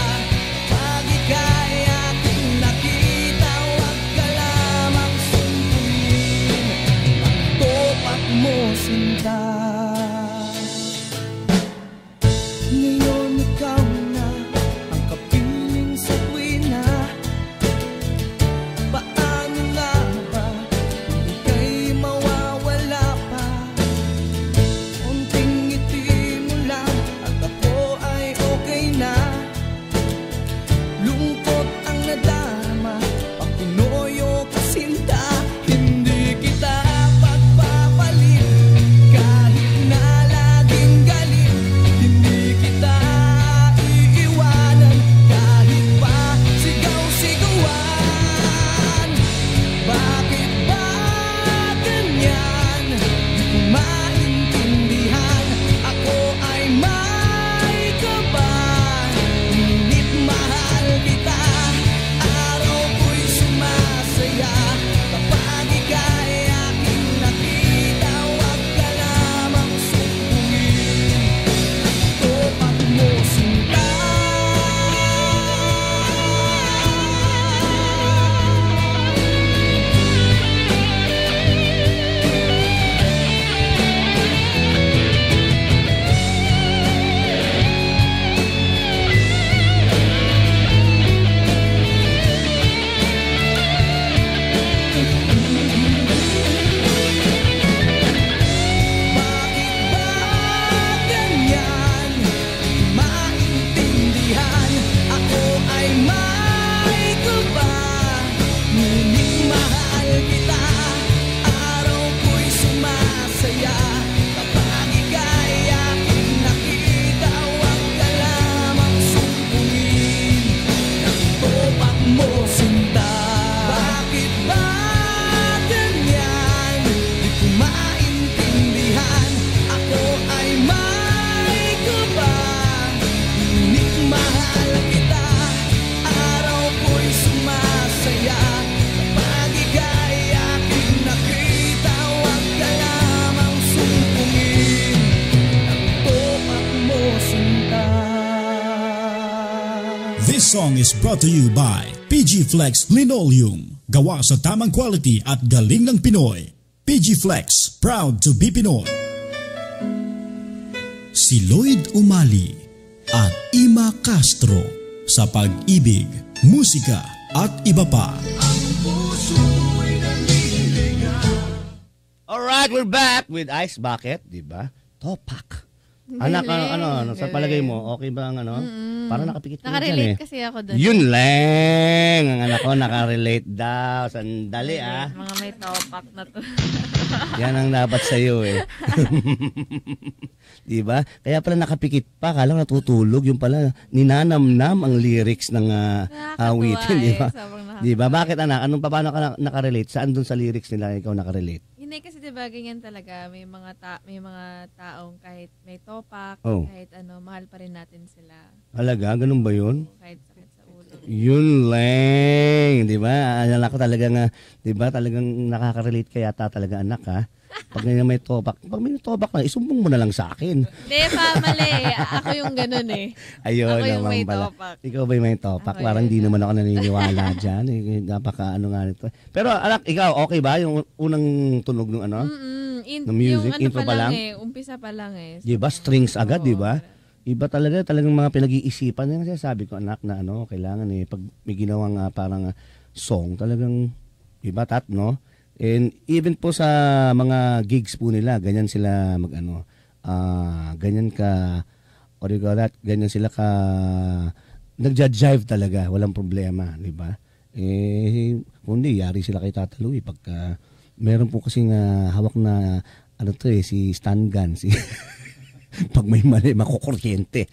pag ika'y aking nakita. Huwag ka lamang sumpuin ang topak mo, sinta. Ngayon ikaw na ang kapiling sa tuwina. Paano nga ba ika'y mawawala pa? Konting ngiti mo lang at ako ay okay na. Lungkot ang nadarama, pakunoyo kasinta. Hindi kita pagpapalit, kahit na laging galit. Hindi kita iiwanan, kahit pa sigaw-sigawan. Bakit ba ganyan? Di ko maintindihan. Ako ay may kaba, ngunit mahal kita. Araw ko'y sumasaya kapag ika'y aking nakita. Huwag ka lamang sumbungin ang topak mo, sinta. Bakit ba ganyan? Di maintindihan. Ako ay may kaba, ngunit mahal kita. Araw ko'y sumasaya kapag ika'y aking nakita. Huwag ka lamang sumpungin ng topak mo, sinta. Bakit ba ganyan? Di ko maintindihan. Ako ay may kaba, ngunit mahal kita. Araw ko'y sumasaya kapag ika'y aking nakita. Huwag ka lamang sumpungin ang topak mo, sinta. This song is brought to you by PG Flex Linoleum. Gawa sa tamang quality at galing ng Pinoy. PG Flex, proud to be Pinoy. Si Lloyd Umali at Ima Castro sa pag-ibig, musika at iba pa. Alright, we're back with Ice Bucket, di ba? Topak. Anak, sa palagay mo, okay ba ang Parang nakapikit ka Nakarelate dyan kasi ako doon. Yun lang. Ang anak ko, nakarelate daw. Sandali Mga may topak na to. Yan ang dapat sa'yo Diba? Kaya pala nakapikit pa. Kala ko natutulog. Yung pala, ninanamnam ang lyrics ng awitin. Diba? Diba? Bakit anak? Paano ka nakarelate? Saan dun sa lyrics nila ikaw nakarelate? Hindi kasi diba ganyan talaga. May mga taong kahit may topak, Oh. kahit mahal pa rin natin sila. Alaga? Ganun ba yun? Kahit sakit sa ulo. Yun lang, 'di ba? Anak ko talagang 'di ba? Talagang nakaka-relate ka yata talaga anak ha. Pag may topak, isumbong mo na lang sa akin. Hindi, mali. Ako yung ganun eh. Ayun Ako yung naman may pala. topak. Ikaw ba yung may topak? Ako Parang yun. di naman ako naniniwala dyan. Napaka ano nga nito. Pero anak, ikaw, okay ba yung unang tunog ng ano? ng music, yung ano intro pa lang? Umpisa pa lang eh. Di ba? Strings agad, Oo, di ba? Iba talagang mga pinag-iisipan. Yung sabi ko, anak, na ano, kailangan pag may ginawang parang song, talagang, iba no? And even po sa mga gigs po nila, ganyan sila ganyan ka, what do you call that? Ganyan sila ka, nagja-jive talaga, walang problema, di ba? Kundi, yari sila kay Tata Louie pagka, meron po kasing hawak na, si Stan Gun, pag may mali, makukuryente.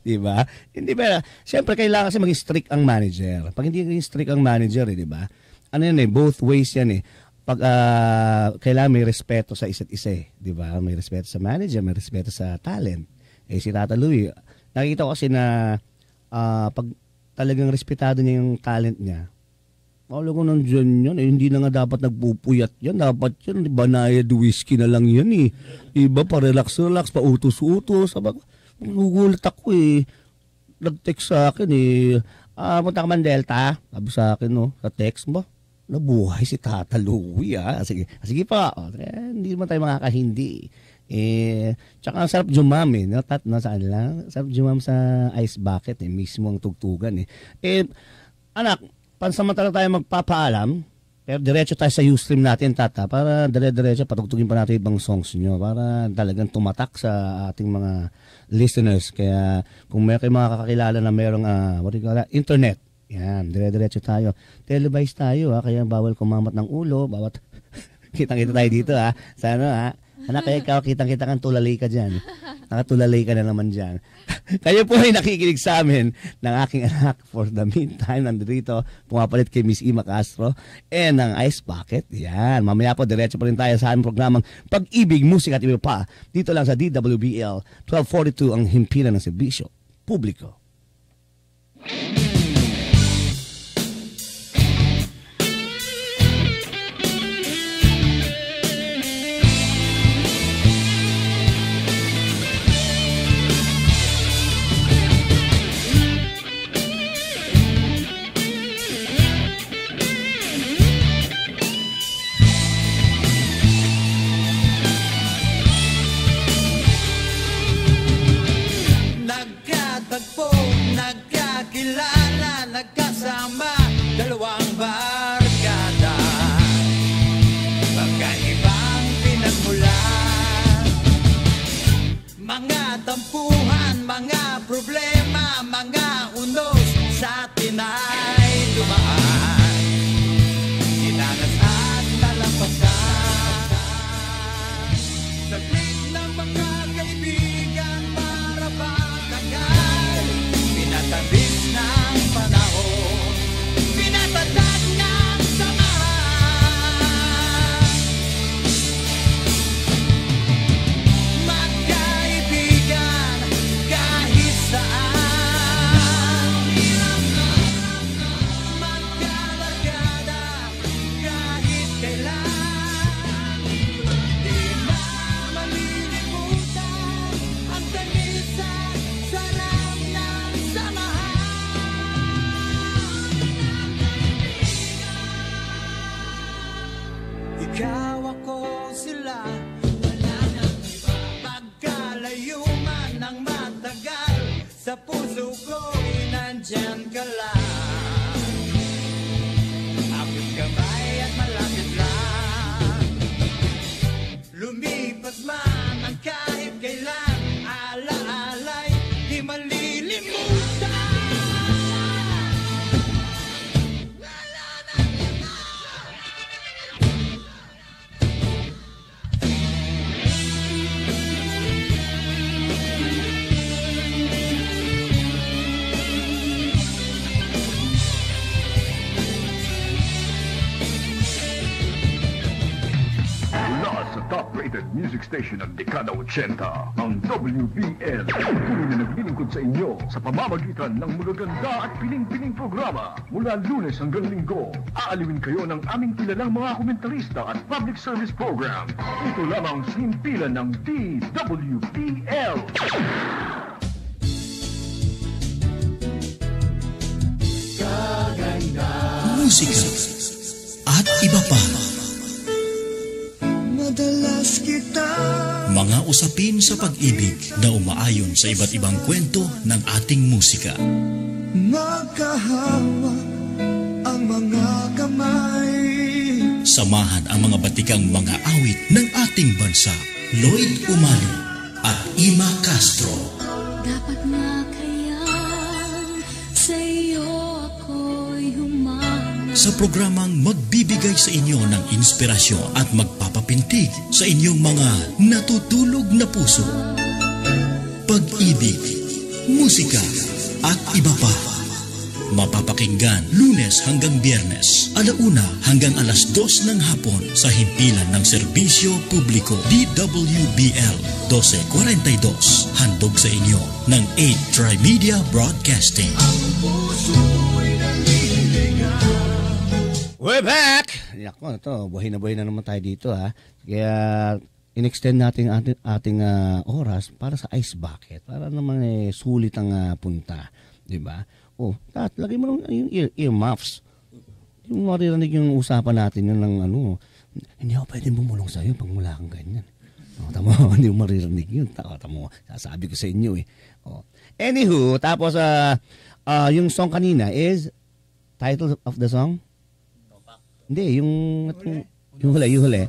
Di ba? Hindi ba? Siyempre, kailangan kasi maging strict ang manager. Pag hindi maging strict ang manager, di ba? Ano yan both ways yan Pag kailangan may respeto sa isa't isa di ba? May respeto sa manager, may respeto sa talent. Si Tata Louie, nakikita ko kasi na pag talagang respetado niya yung talent niya, alam ko nandiyan yan. Hindi na nga dapat nagpupuyat yan. Dapat yan, banayad whiskey na lang yan Iba, pa-relax, pa-utos-utos. Nagugulat ako Nag-text sa akin punta ka man Delta. Sabi sa akin sa text mo. Nabuhay si Tata Louie Sige pa. Hindi naman tayo makakahindi. Tsaka ang sarap jumam saan lang? Sarap jumam sa ice bucket mismo ang tugtugan anak, pansamantala tayo magpapaalam, pero diretso tayo sa Ustream natin, Tata, para dire-diretso patugtugin pa natin ibang songs nyo para talagang tumatak sa ating mga listeners. Kaya kung may kayo mga kakakilala na merong internet, yan, dire-diretso tayo. Televise tayo kaya bawal kumamat ng ulo, bawat kitang-kita tayo dito Sana anak, kaya ikaw, kitang-kita kang tulalay ka dyan. Nakatulalay ka na naman dyan. Kayo po ay nakikinig sa amin ng aking anak. For the meantime, nandito, pumapalit kay Miss Ima Castro and ng Ice Bucket. Yan, mamaya po, diretso pa rin tayo sa aming programang Pag-ibig, Musika at iba pa. Dito lang sa DWBL 1242 ang himpilan ng serbisyo publiko. Nagkakilala, nagkasama, dalawang barkada, magkaibang pinagmulan, mga tampuhan, mga problema, mga unos sa atin ay dumaan, dinanas at nalampasan. Saglit ng mga kaibigan para patagal, pinatabis ng panahon, pinatatag ng samahan. Magkaibigan kahit saan, magkalargada kahit kailan. Di na malilimutan ang tamis at sarap ng ikaw ako sila, wala nang iba. Pagkalayo man ng matagal, sa puso ko'y nandyan ka lang. Ako'y kamay at malapit lang. Lumipas man ang kahit kailan, ala-alay, di malilimutan. Mula sa top-rated music station ng dekada 80, ang WBL. Tuloy na naglilingkod sa inyo sa pamamagitan ng magaganda at piling-piling programa. Mula Lunes hanggang Linggo, aaliwin kayo ng aming kilalang mga komentarista at public service program. Ito lamang sa himpilan ng DWBL. Musika at iba pa. Madalas kita Mga usapin sa pag-ibig na umaayon sa iba't ibang kwento ng ating musika. magkahawa ang mga kamay. Samahan ang mga batikang mga awit ng ating bansa. Lloyd Umali at Ima Castro. Dapat nga kaya sa iyo ako'y humana. Sa programang magbibigay sa inyo ng inspirasyon at magpapapintig sa inyong mga natutulog na puso. Pag-ibig, musika at iba pa. Mapapakinggan Lunes hanggang Biyernes, 1:00 hanggang 2:00 ng hapon sa himpilan ng serbisyo publiko DWBL 1242. Handog sa inyo ng 8 Trimedia Broadcasting. We're back! Yako, ito, buhay na naman tayo dito ha. Kaya in-extend natin ating oras para sa ice bucket. Para naman sulit ang punta. Diba? Oh, lagay mo yung earmuffs. Yung maririnig yung usapan natin yun ng hindi ako pwedeng bumulong sa'yo pag mula kang ganyan. Tama, hindi mo maririnig yun. Tama, sasabi ko sa inyo eh. Oh. Anywho, tapos yung song kanina is title of the song? Hindi, yung huli.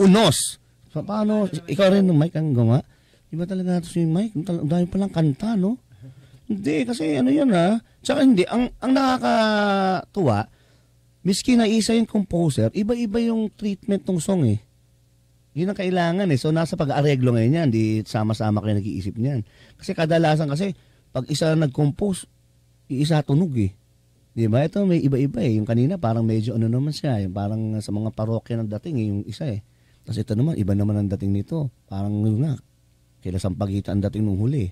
Unos. So, paano, ikaw rin ng mic ang gawa? Iba talaga ito si Mike. Dahil palang kanta, no? Hindi, kasi yan ha. Tsaka hindi, ang nakakatuwa, miski na isa yung composer, iba-iba yung treatment ng song eh. Yun ang kailangan eh. So, nasa pag-aareglo ngayon yan, di sama-sama kayo nag-iisip niyan. Kasi kadalasan kasi, pag isa nag-compose, isa tunog eh. Di ba? Ito may iba-iba eh. Yung kanina parang medyo naman siya. Yung parang sa mga parokya ng dating eh, yung isa eh. Tapos ito naman, iba naman ang dating nito. Parang kailan Sampaguita ang dating nung huli.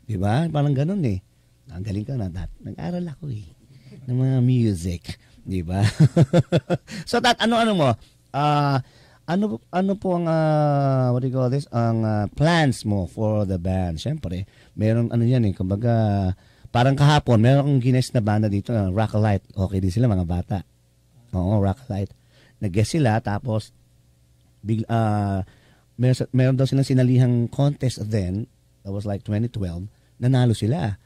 Di ba? Parang ganun eh. Ang galing ka na. Nag-aral ako eh. Ng mga music. Di ba? So ano mo? Ano po ang, what do you call this? Ang plans mo for the band? Siyempre, meron yan eh. Kumbaga, parang kahapon, meron akong gines na banda dito, Rock-A-Lite. Okay din sila, mga bata. Oo, Rock-A-Lite. Nag-guest sila, tapos, meron daw silang sinalihang contest then, that was like 2012, nanalo sila.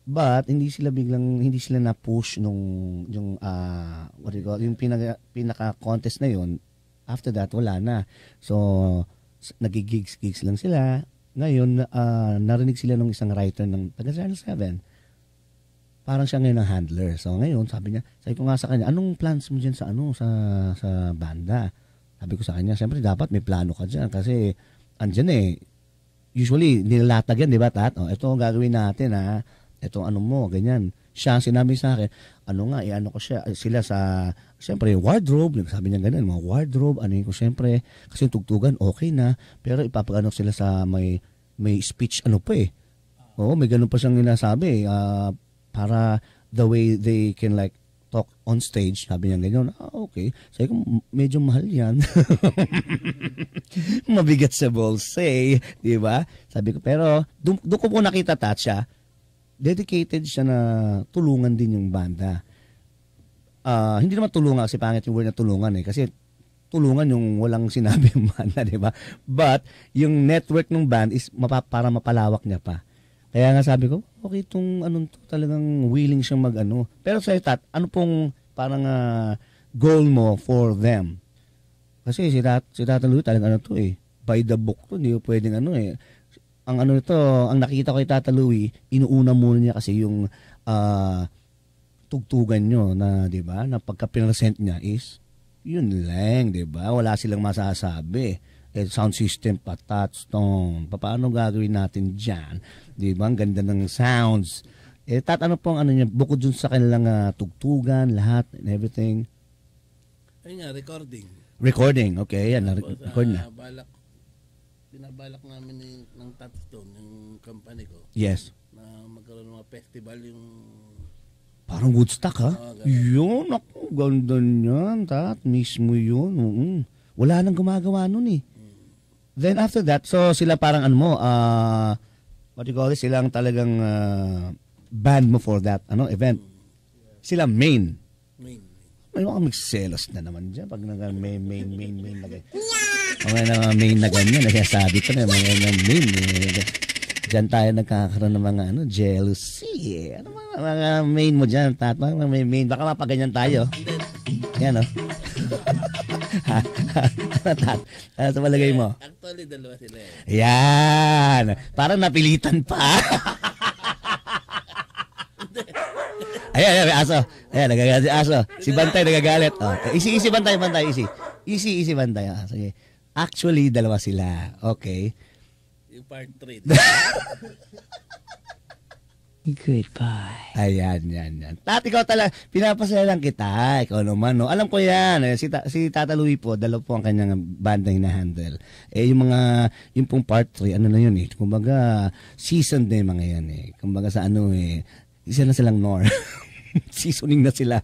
But, hindi sila na-push yung pinaka-contest na yun. After that, wala na. So, nagigigs lang sila. Ngayon, narinig sila ng isang writer ng taga Channel 7. Parang siya ngayon ang handler. So ngayon, sabi ko nga sa kanya, anong plans mo dyan sa banda? Sabi ko sa kanya, siyempre dapat may plano ka dyan kasi andyan eh. Usually, nilalatag yan, di ba, Tat? Ito ang gagawin natin, ha? Ito mo, ganyan. Siya, sinabi sa akin, ko sila sa, siyempre, wardrobe. Sabi niya ganyan, mga wardrobe, ko siyempre, kasi yung tugtugan, okay na, pero ipapagano sila sa may speech, Oo, may ganun pa siyang inasabi, para the way they can like talk on stage, sabi niya ganyan, okay. Sabi ko, medyo mahal yan. Mabigat sa balls, di ba? Sabi ko, pero doon ko po nakita siya, dedicated siya na tulungan din yung banda. Hindi naman tulungan, kasi pangit yung word na tulungan eh, kasi tulungan yung walang sinabi yung banda, di ba? But, yung network ng band is para mapalawak niya pa. Kaya nga sabi ko, okay, itong talagang willing siyang Pero sa Tat, ano pong parang goal mo for them? Kasi si Tata Louie talagang by the book to, hindi pwedeng ang nakita ko kay Tata Louie, inuuna muna niya kasi yung tugtugan nyo na, di ba, na pagka pinresent niya is, yun lang, di ba? Wala silang masasabi. Sound system pa, touchstone. Paano gagawin natin dyan? Di ba? Ang ganda ng sounds. Tat, ano pong niya, bukod dun sa kanilang tugtugan, lahat, and everything? Ayun nga, recording. Recording, okay. Yan, record na. Balak. pinabalak namin ng Touchstone, yung company ko, Yes. na magkaroon ng mga festival yung... Parang Woodstock, ha? Oo, ganun. Yun, ako, ganda niyan, tat. Mismo yun. Wala nang gumagawa nun eh. Then after that, so sila parang ano mo, what do you call it? Silang talagang band mo for that event. Sila main. May mga magselos na naman dyan pag main na ganyan. Mga main na ganyan, nagsasabi ko na mga main. Diyan tayo nagkakaroon ng mga jealousy. Ano mga main mo dyan, tat? Mga main. Baka mapaganyan tayo. Yan, Tat, ano sa palagay mo? Actually, dalawa sila eh. Yan. Parang napilitan pa. Ayan, aso. Ayan, nagagalit si aso. Si Bantay nagagalit. Easy, Bantay. Easy, Bantay. Sige. Actually, dalawa sila. Okay. Yung part 3. Goodbye. Ayan. Tat, ikaw talaga, pinapasaya lang kita. Ikaw naman, no? Alam ko yan. Si Tata Louie po, dalawa po ang kanyang banda hina-handle. Yung pong part 3, ano na yun eh. Kumbaga, seasoned na yung mga yan eh. Kumbaga sa isa na silang seasoning na sila.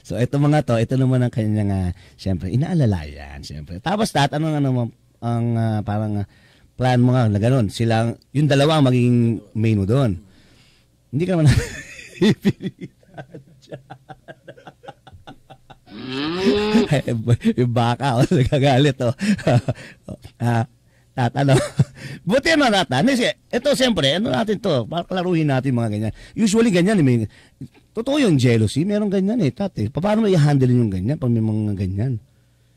So, ito mga to, ito naman ang kanyang, syempre, inaalalayan, syempre. Tapos, Tat, ang parang plan mo nga na gano'n. Yung dalawa ang magiging main mo doon. Hindi ka naman ipilitan dyan. Yung baka, nagagalit, Tat, buti Tat. Ito, siyempre, natin to? Paklaruhin natin mga ganyan. Usually, ganyan. Totoo yung jealousy. Meron ganyan, Tat. Paano mo i-handle yung ganyan pag may mga ganyan?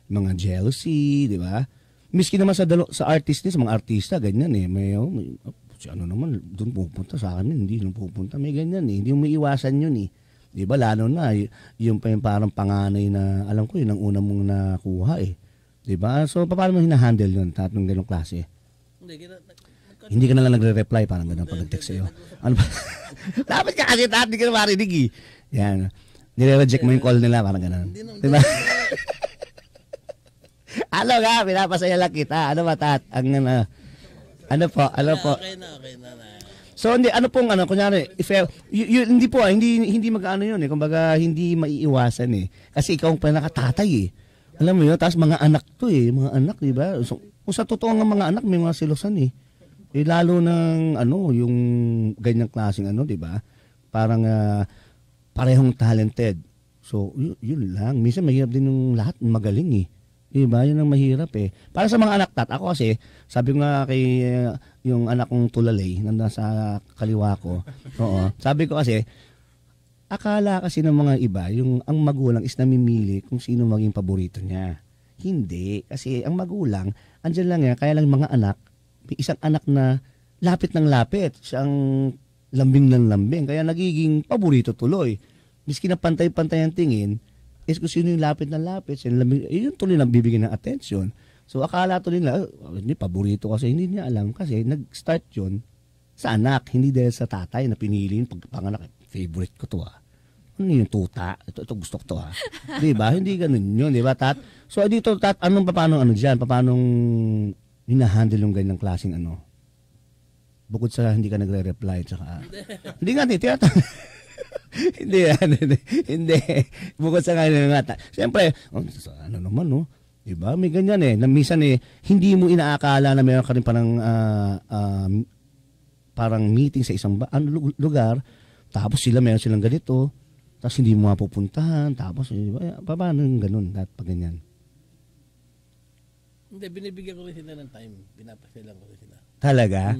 Mga jealousy, di ba? Miski naman sa artist sa mga artista, ganyan naman, doon pupunta sa akin, hindi doon pupunta. May ganyan hindi mo iwasan yun Di ba? Lalo na, yung parang panganay na, alam ko yun, ang una mong nakuha Di ba? So, paano mo hinahandle yun, Tat, ng ganong klase? Hindi ka na lang nagre-reply, parang gano'n pag nag-text sa'yo. Ano ba? Dapat ka kasi, Tat, hindi ka na marinig Yan. Nire-reject mo yung call nila, parang gano'n. Di ba? Pinapasaya lang kita. Ano ba, Tat? Ano po? Okay na. So, kunyari, hindi mag-ano yun kumbaga, hindi maiiwasan Kasi ikaw ang pinakatatay Alam mo yun, tapos mga anak to mga anak, di ba? So, kung sa totoo ng mga anak, may mga silosan lalo ng, yung ganyang klaseng di ba? Parang, parehong talented. So, yun lang. Minsan, mahirap din yung lahat, magaling Diba? Yun ang mahirap Para sa mga anak, Tat, ako kasi, sabi ko nga kay yung anak kong tulalay, nandun sa kaliwa ko, sabi ko kasi, akala kasi ng mga iba, ang magulang is namimili kung sino maging paborito niya. Hindi. Kasi ang magulang, andyan lang kaya lang mga anak, may isang anak na lapit ng lapit, siyang lambing ng lambing, kaya nagiging paborito tuloy. Miski na pantay-pantay ang tingin, kung sino yung lapit na lapit, yun tuloy lang bibigyan ng attention. So, akala tuloy nila, hindi, paborito kasi, hindi niya alam kasi nag-start yun sa anak, hindi dahil sa tatay na pinili, pagpanganak, favorite ko to Ano yung tuta? Ito gusto ko to Diba? Hindi ganun yun, diba, Tat? So, dito, Tat, paano dyan? Paano hinahandle yung ganyang klaseng Bukod sa hindi ka nagre-reply, tsaka, hindi nga, Hindi. Bukod sa kanila nga. Siyempre, diba? May ganyan na minsan hindi mo inaakala na meron ka rin parang meeting sa isang lugar, tapos meron silang ganito, tapos hindi mo mapupuntahan, tapos, diba? Paano yung ganun, pag ganyan? Hindi, binibigyan ko rin sila ng time. Pinapasailan ko rin sila. Talaga?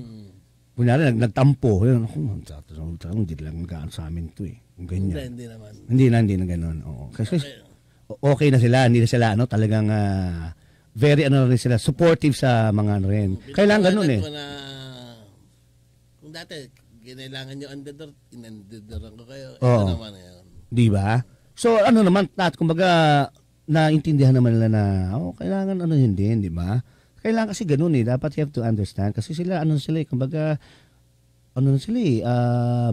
Kunyari, nagtampo. Hindi lang magaan sa amin ito Ganyan. Hindi naman. Hindi na ganun. Kasi okay na sila. Hindi na sila talagang very rin sila. Supportive sa mga rin. Kailangan ganun Kung dati, kinailangan nyo under-door, in-under-dooran ko kayo. Oo. Ito naman yan. Di ba? So naman, Tat, kumbaga, naintindihan naman nila na, kailangan yun din, di ba? Kailangan kasi ganun dapat you have to understand kasi sila kumbaga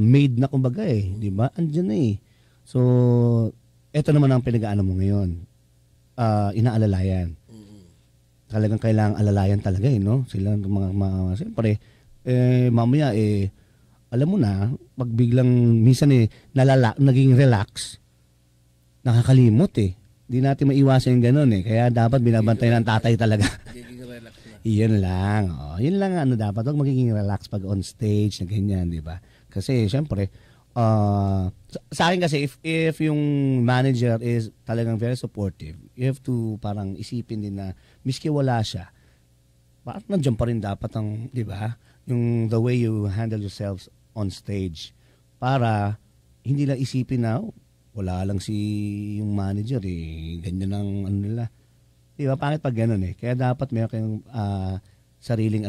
made na kumbaga di ba? Andiyan na So eto naman ang pinag-aano mo ngayon. Inaalalayan. talagang kailangang alalayan talaga no? Sila mga siyempre, mamaya alam mo na, pag biglang minsan naging relax, nakakalimot Hindi natin maiwasan yung ganun Kaya dapat binabantay ng tatay talaga. Iyon lang. Yun lang dapat. Huwag magiging relax pag on stage na ganyan, di ba? Kasi siyempre, sa akin kasi, if yung manager is talagang very supportive, you have to parang isipin din na miski wala siya, parang nandiyan pa rin dapat ang, di ba? Yung the way you handle yourselves on stage para hindi lang isipin na wala lang si yung manager ganyan ang ano nila. Di ba? Pangit pag ganun Kaya dapat meron kayong sariling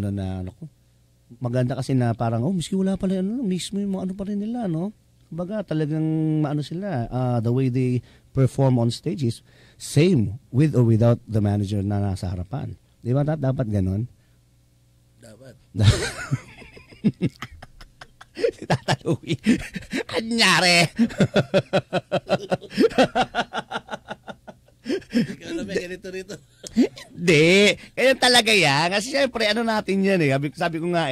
maganda kasi na parang miski wala pala mismo yung mga pa rin nila Kumbaga talagang sila the way they perform on stage is same with or without the manager na nasa harapan. Di ba? Dapat ganun. Dapat. Si Tata Louie. Anyari. Ikaw na may ganito rito. Hindi. Kaya talaga yan. Kasi syempre, natin yan Sabi ko nga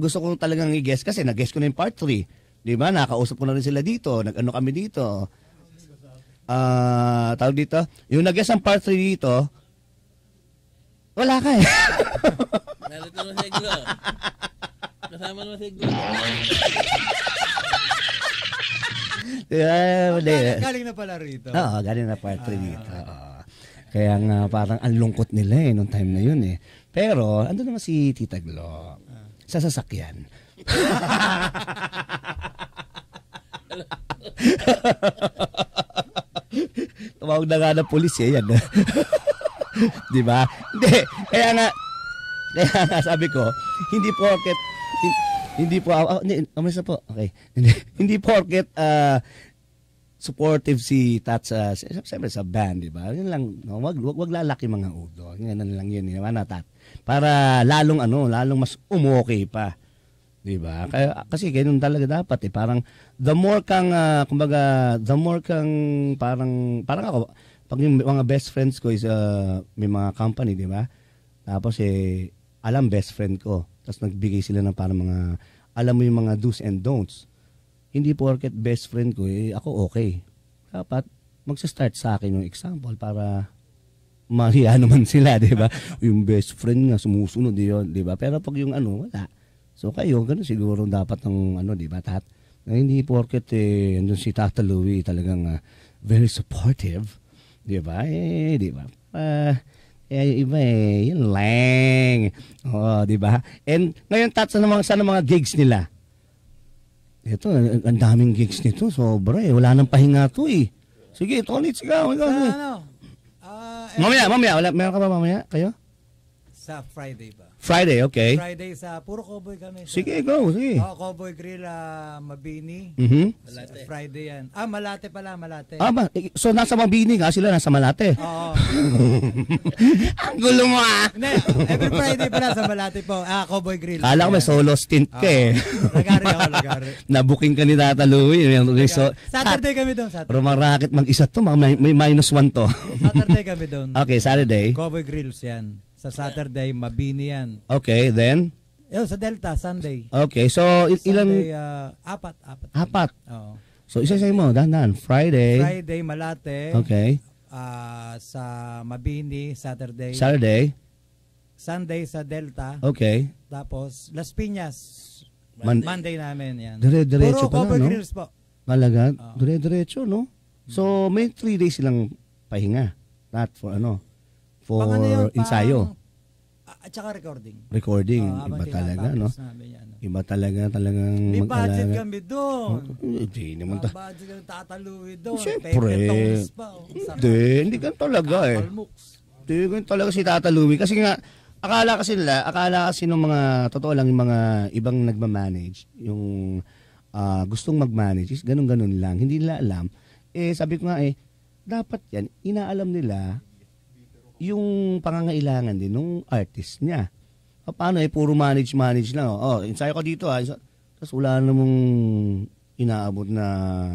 gusto ko talagang i-guess kasi nag-guess ko na yung part 3. Di ba? Nakausap ko na rin sila dito. Nag-ano kami dito. Tawag dito. Yung nag-guess ang part 3 dito, wala ka Narito naman si Glo. Kasama naman si Glo. Galing na pala rito. Oo, galing na part 3 dito. Kaya nga parang ang lungkot nila nung time na yun Pero, andun naman si Tita Glo. Sa sasakyan. Tumawag na nga ng pulis yan. Di ba? Hindi. Kaya nga sabi ko, hindi porket hindi porket supportive si Tats siyempre sa band, di ba? Yun lang, wag lalaki mga udo. Ganun lang yun, Tat. Para lalong mas umokay pa. Di ba? Kasi ganun talaga dapat Parang the more kang parang ako pag yung mga best friends ko is may mga company, di ba? Tapos alam best friend ko. Tapos nagbigay sila ng parang mga alam mo yung mga do's and don'ts. Hindi porket best friend ko ako okay. Dapat magsa-start sa akin yung example para mahiya naman sila, di ba? Yung best friend nga sumusunod yun, di ba? Pero pag yung wala. So kayo, ganun siguro dapat ng di ba, Tat? Na hindi porket andun si Tata Louie talagang very supportive, di ba? Di ba? Yung iba yun lang. Di ba? And ngayon, Tat, sa mga gigs nila? Ito, ang daming gigs nito. Sobra Wala nang pahinga to Sige, Tony, sigaw. Mamaya. Meron ka ba mamaya? Kayo? Sa Friday ba? Friday, okay. Friday sa puro cowboy kami. Sige, go. Sige. Cowboy Grill, Mabini. Malate. Friday yan. Malate pala, Malate. So nasa Mabini ka, sila nasa Malate. Oo. Ang gulo mo Every Friday pala sa Malate po. Cowboy Grill. Kala ko may solo stint ka Lagari ako. Nabuking ka ni Tata Louie. Saturday kami doon. Rumarakit mag-isa to, may -1 to. Saturday kami doon. Okay, Saturday. Cowboy Grills yan. Sa Saturday, Mabini yan. Okay, then? Sa Delta, Sunday. Okay, so ilan? Sunday, apat. Oo. So isa-isa mo, dahan. Friday, Malate. Okay. Sa Mabini, Saturday. Sunday sa Delta. Okay. Tapos, Las Piñas. Monday namin yan. Dire-diretso pala, no? Grills po. Talaga? Dire-diretso, no? So, may 3 days silang pahinga. Not for for ensayo. At saka recording. Iba talaga, no? Iba talagang may budget kami doon. Hindi naman budget kami Tata Louie doon. Siyempre. Hindi ganun talaga Hindi ganun talaga si Tata Louie. Kasi nga, akala kasi ng mga, totoo lang, yung mga ibang nagmamanage, yung gustong mag-manage, is ganun-ganun lang. Hindi nila alam. Sabi ko nga dapat yan, inaalam nila yung pangangailangan din ng artist niya. Paano puro manage lang. Ensayo ko dito Tapos wala namang inaabot na,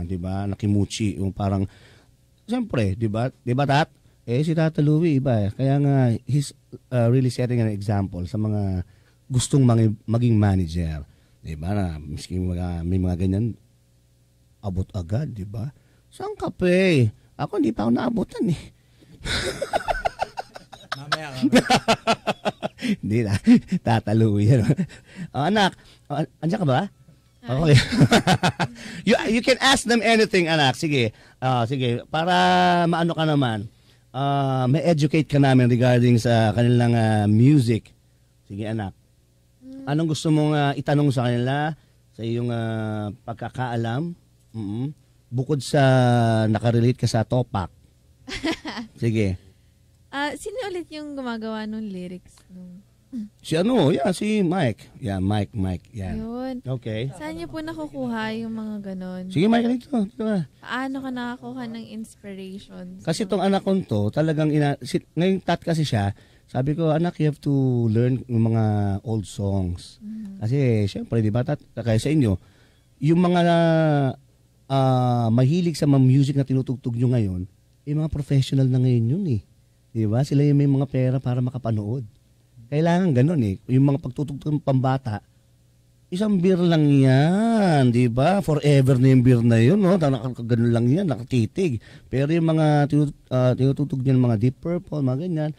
'di ba, nakimuchi, yung parang siyempre, 'di ba? 'Di ba, Tat? Si Tata Louie, iba eh. Kaya nga, he's really setting an example sa mga gustong maging manager. Diba na, miski may mga ganyan, abot agad, diba? Saan ka pa eh? Ako hindi pa ako naabutan eh. Mamaya ka. Hindi na, Tata Louie. Anak, andyan ka ba? Okay. you can ask them anything, anak. Sige, sige. Para maano ka naman, may educate ka namin regarding sa kanilang music. Sige, anak. Anong gusto mong itanong sa kanila sa iyong pagkakaalam? Bukod sa nakarelate ka sa Topak. Sige. Sino ulit yung gumagawa ng lyrics? Si Mike. Yeah, Mike. Yeah. Yun. Okay. Saan niyo po nakukuha yung mga ganon? Sige, Mike, dito. Paano ka nakakuha ng inspiration? Kasi itong anak ko to, talagang ngayon kasi siya, sabi ko, anak, you have to learn yung mga old songs. Kasi, syempre, di ba, kaya sa inyo, yung mga mahilig sa mga music na tinutugtog nyo ngayon, yung mga professional na ngayon yun eh. Di ba? Sila yung may mga pera para makapanood. Kailangan ganun eh. Yung mga pagtutugtog ng pambata, isang beer lang yan, di ba? Forever na yung beer na yun, no? Ganun lang yan, nakatitig. Pero yung mga tinutugtog niyan, mga Deep Purple, mga ganyan,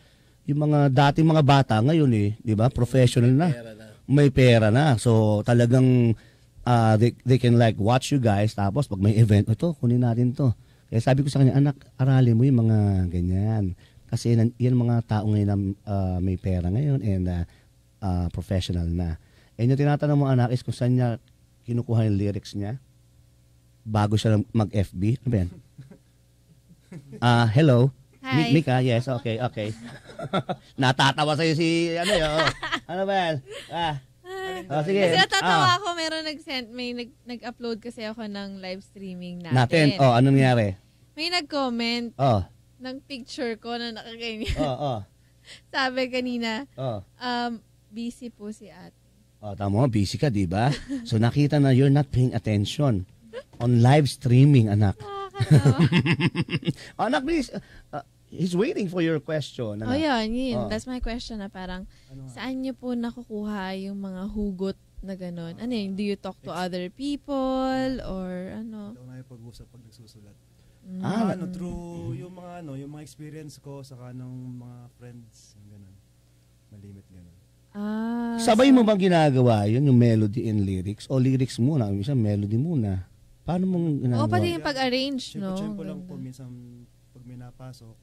yung mga dating mga bata ngayon eh, di ba? Professional na. May pera na. So talagang they can like watch you guys, tapos pag may event, ito, kunin natin to. Kaya sabi ko sa kanya, anak, aralin mo yung mga ganyan. Kasi yan mga tao ngayon na may pera ngayon and professional na. And yung tinatanong mo, anak, is kung saan niya kinukuha yung lyrics niya bago siya mag-FB. Ano ba yan? Hello? Hi. Mika? Yes, okay. Natatawa sa'yo si, ano ba yan? Sige. Kasi natatawa ako, meron nag-upload kasi ako ng live streaming natin. Anong nangyari? May nag-comment ng picture ko na nakaganyan. Sabi kanina, busy po si ate. Tama, busy ka, di ba? So nakita na you're not paying attention on live streaming, anak. Anak, please, he's waiting for your question. Anak. Yun. That's my question na parang, saan niyo po nakukuha yung mga hugot na gano'n? Ano yun? Do you talk to other people? Or ano? Ito na yung pag-usap pag nagsusulat. Through yung mga experience ko saka ng mga friends, ganun. Malimit ganun. Sabay mo ba ginagawa yun, yung melody and lyrics? O lyrics muna, minsan melody muna? Paano mong ginagawa? Pati yung pag-arrange, no? Siyempre lang po, minsan pag may napasok,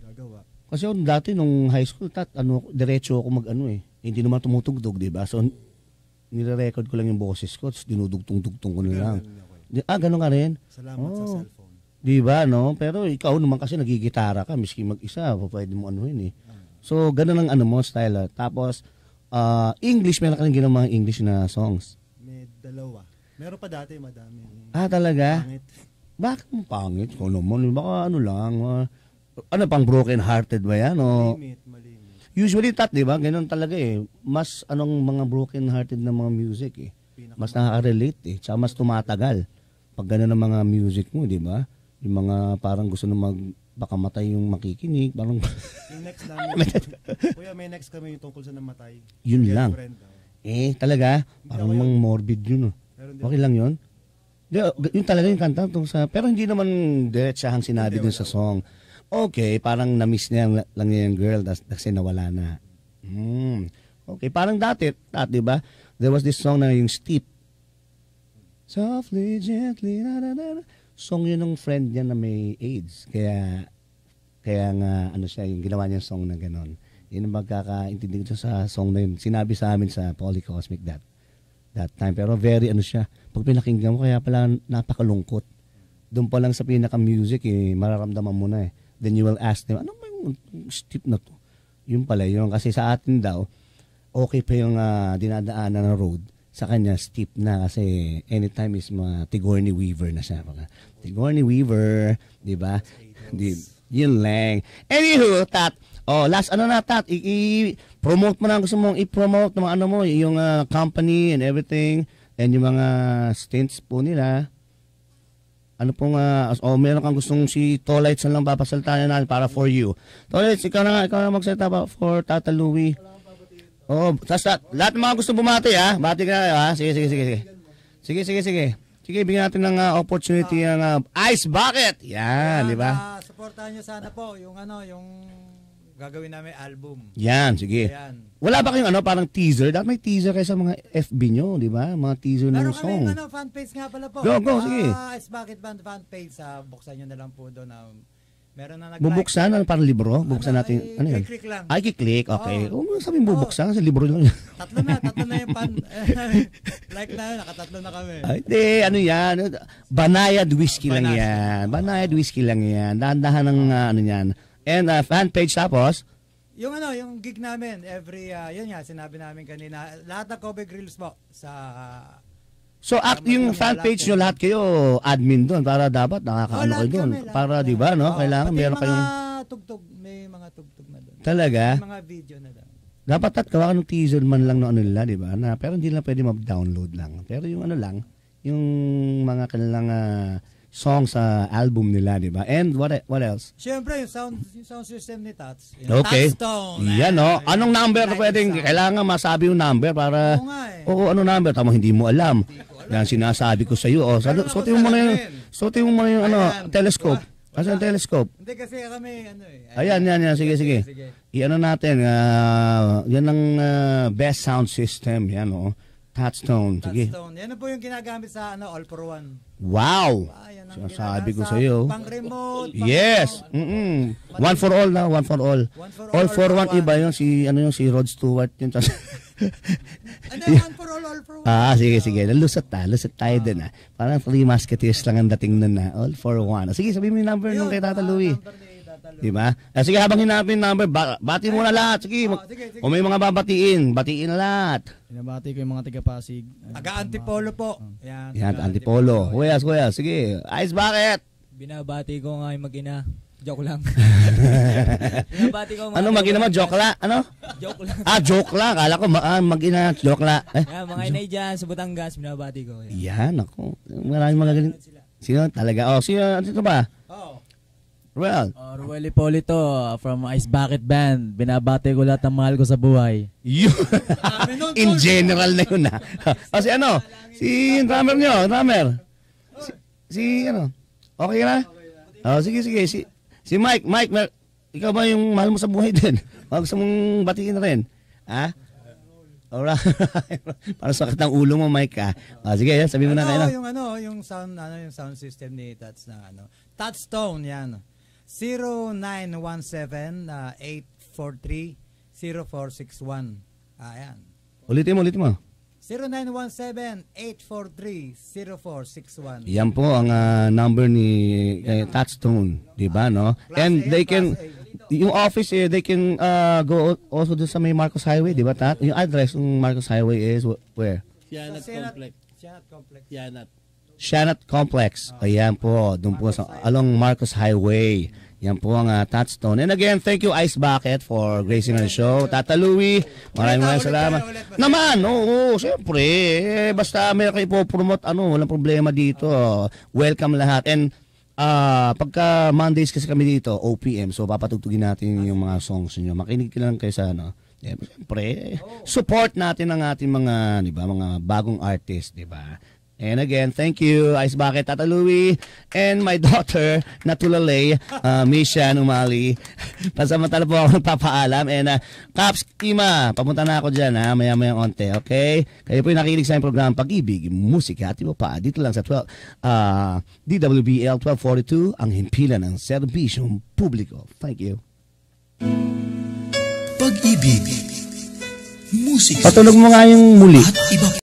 gagawa. Kasi dati nung high school, diretso ako hindi naman tumutugtog, di ba? So, nire-record ko lang yung boses ko, tapos dinudugtong-dugtong ko na lang. Ganun ka rin? Salamat sa cellphone. Di ba, no? Pero ikaw naman kasi nagigitara ka, miski mag-isa, pwede mo eh. So, ganun ang style. Tapos, English, meron ka rin ginawa mga English na songs? May dalawa. Meron pa dati, madami. Talaga? Pangit. Bakit mo pangit? Kung naman, baka pang broken-hearted ba yan? Malimit. Usually, di ba? Ganun talaga eh. Mas mga broken-hearted na mga music eh. Mas nakaka-relate eh. Tsaka mas tumatagal. Pag gano'n ang mga music mo, di ba? Yung mga parang gusto na baka matay yung makikinig. Parang yung next namin, kuya, may next kami yung tungkol sa namatay. Yun lang. Talaga? Parang morbid yun. Okay lang yun? Yun talaga yung kanta. Pero hindi naman diretsahang sinabi dun sa song. Okay, parang na-miss niya lang yung girl kasi nawala na. Okay, parang dati, di ba? There was this song na yung Steep. Softly, gently, song yun ng friend niya na may AIDS. Kaya nga, siya, yung ginawa niya song na gano'n. Yun ang magkakaintindi ko sa song na yun. Sinabi sa amin sa Polycosmic that time. Pero very siya. Pag pinakinggan mo, kaya pala napakalungkot. Doon pa lang sa pinaka-music, mararamdaman mo na eh. Then you will ask them, ano ba yung Steep na to? Yun pala yun. Kasi sa atin daw, okay pa yung dinadaanan ng road. Sa kanya, steep na kasi anytime is Tigorny Weaver na siya. Tigorny Weaver, di ba? Yun lang. Anywho, Tat, last Tat, i-promote mo na gusto mong i-promote ng yung company and everything and yung mga stints po nila. Ano pong, meron kang gustong si Tolites na lang papasaltahan natin para for you. Tolites, ikaw na magsalita pa for Tata Louie. Lahat ng mga gusto bumati, ha? Bati ka na, ha? Sige. Sige, bigyan natin ng opportunity ng Ice Bucket. Yan, di ba? Supportahan nyo sana po yung gagawin namin album. Yan, sige. Ayan. Wala ba kayong parang teaser? Dapat may teaser kayo sa mga FB nyo, di ba? Mga teaser ng song. Meron kami fan page nga pala po. Go, sige. Ice Bucket Band fan page. Buksan nyo na lang po doon. Meron na nag-like. Bubuksan? Parang libro? Buksan natin. Ano yan? Kiklik lang. Ay, kiklik. Okay. Sabihin bubuksan kasi libro lang yun. Tatlo na yung fan. Like na yun, nakatatlo na kami. Ay, hindi, ano yan? Banayad whiskey lang yan. Banayad whiskey lang yan. Dahan-dahan ng ano yan. And fan page tapos? Yung gig namin, yun nga, sinabi namin kanina, lahat ng Kobe Grills po sa... So, yung fan page nyo, lahat kayo admin doon para dapat nakakaano kayo doon. Para, di ba, no? Kailangan meron kayong... May mga tugtog na doon. Talaga? May mga video na doon. Dapat gawa ka ng teaser man lang no ano nila, di ba? Pero hindi lang pwede mag-download lang. Pero yung lang, yung mga kanilang song sa album nila, di ba? And what else? Siyempre, yung sound system ni Tats. Okay. Touchstone. Yan, no? Anong number na pwedeng? Kailangan masabi yung number para... Oo, anong number? Tama, hindi mo alam. Yan, sinasabi ko sa iyo. Suotin mo muna yung telescope. Kasi ang telescope. Hindi kasi kami, Ayan. Sige. I-ano natin. Yan ang best sound system. Yan, no? Touchstone. Sige. Yan po yung ginagamit sa All for One. Wow! Sabi ko sa iyo. Pang-remote. Yes. One for all na, one for all. All for one iba yun si Rod Stewart yun. One for all for one. Sige. Lusot tayo din Parang Three Musketeers lang ang dating nun na. All for one. Sige, sabihin mo yung number nung kay Tata Louie. Diba? Sige, habang hinapin number, bati mo na lahat. Sige, kung may mga babatiin na lahat. Binabati ko yung mga taga-Pasig. Taga-Antipolo po. Yan, Antipolo. Kuya. Sige, Ice Bucket. Binabati ko nga yung mag-ina. Joke lang. Binabati ko mga mag-ina mo? Joke lang? Ano? Joke lang. Joke lang. Kala ko mag-ina, joke lang. Mga inay dyan sa Batangas, binabati ko. Yan, ako. Maraming mga galing. Sino? Talaga. Sino ba? Ruel. Ruel Ipolito from Ice Bucket Band. Binabati ko lahat ng mahal ko sa buhay. In general na yun si si drummer nyo, okay na? Sige. Si Mike, ikaw ba yung mahal mo sa buhay din? Gusto mong batiin rin? Alright. Para sakit ng ulo mo, Mike sige, sabihin mo na kayo. Yung sound system ni Tats na Touchstone, yan. 0917-843-0461. Ayan. Ulitin mo. 0917-843-0461. Yan po ang number ni Touchstone, di ba, no? And they can, yung office, they can go also doon sa may Marcos Highway, di ba, Tat? Yung address ng Marcos Highway is where? Shanat Complex. Ayan po, doon po along Marcos Highway. Yan po ang Touchstone. And again, thank you Ice Bucket for gracing our show. Tata Louie, maraming salamat. Naman, siyempre. Basta may kayo po-promote, walang problema dito. Welcome lahat. And pagka Mondays kasi kami dito, OPM, so papatugtugin natin yung mga songs niyo. Makinig lang kayo sa siyempre, support natin ang ating mga, di ba, mga bagong artist, di ba? And again, thank you, Ice Bucket, Tata Louie, and my daughter, Natulalay, Misha Numali. Pasamantala po ako nagpapaalam. And Caps, Ima, papunta na ako dyan, maya-maya onte, okay? Kayo po yung nakikinig sa yung program Pag-ibig, Musika at Iba pa. Dito lang sa DWBL 1242, ang himpilan ng serbisyong publiko. Thank you. Pag-ibig, musika. Patunog mo nga yung muli. At iba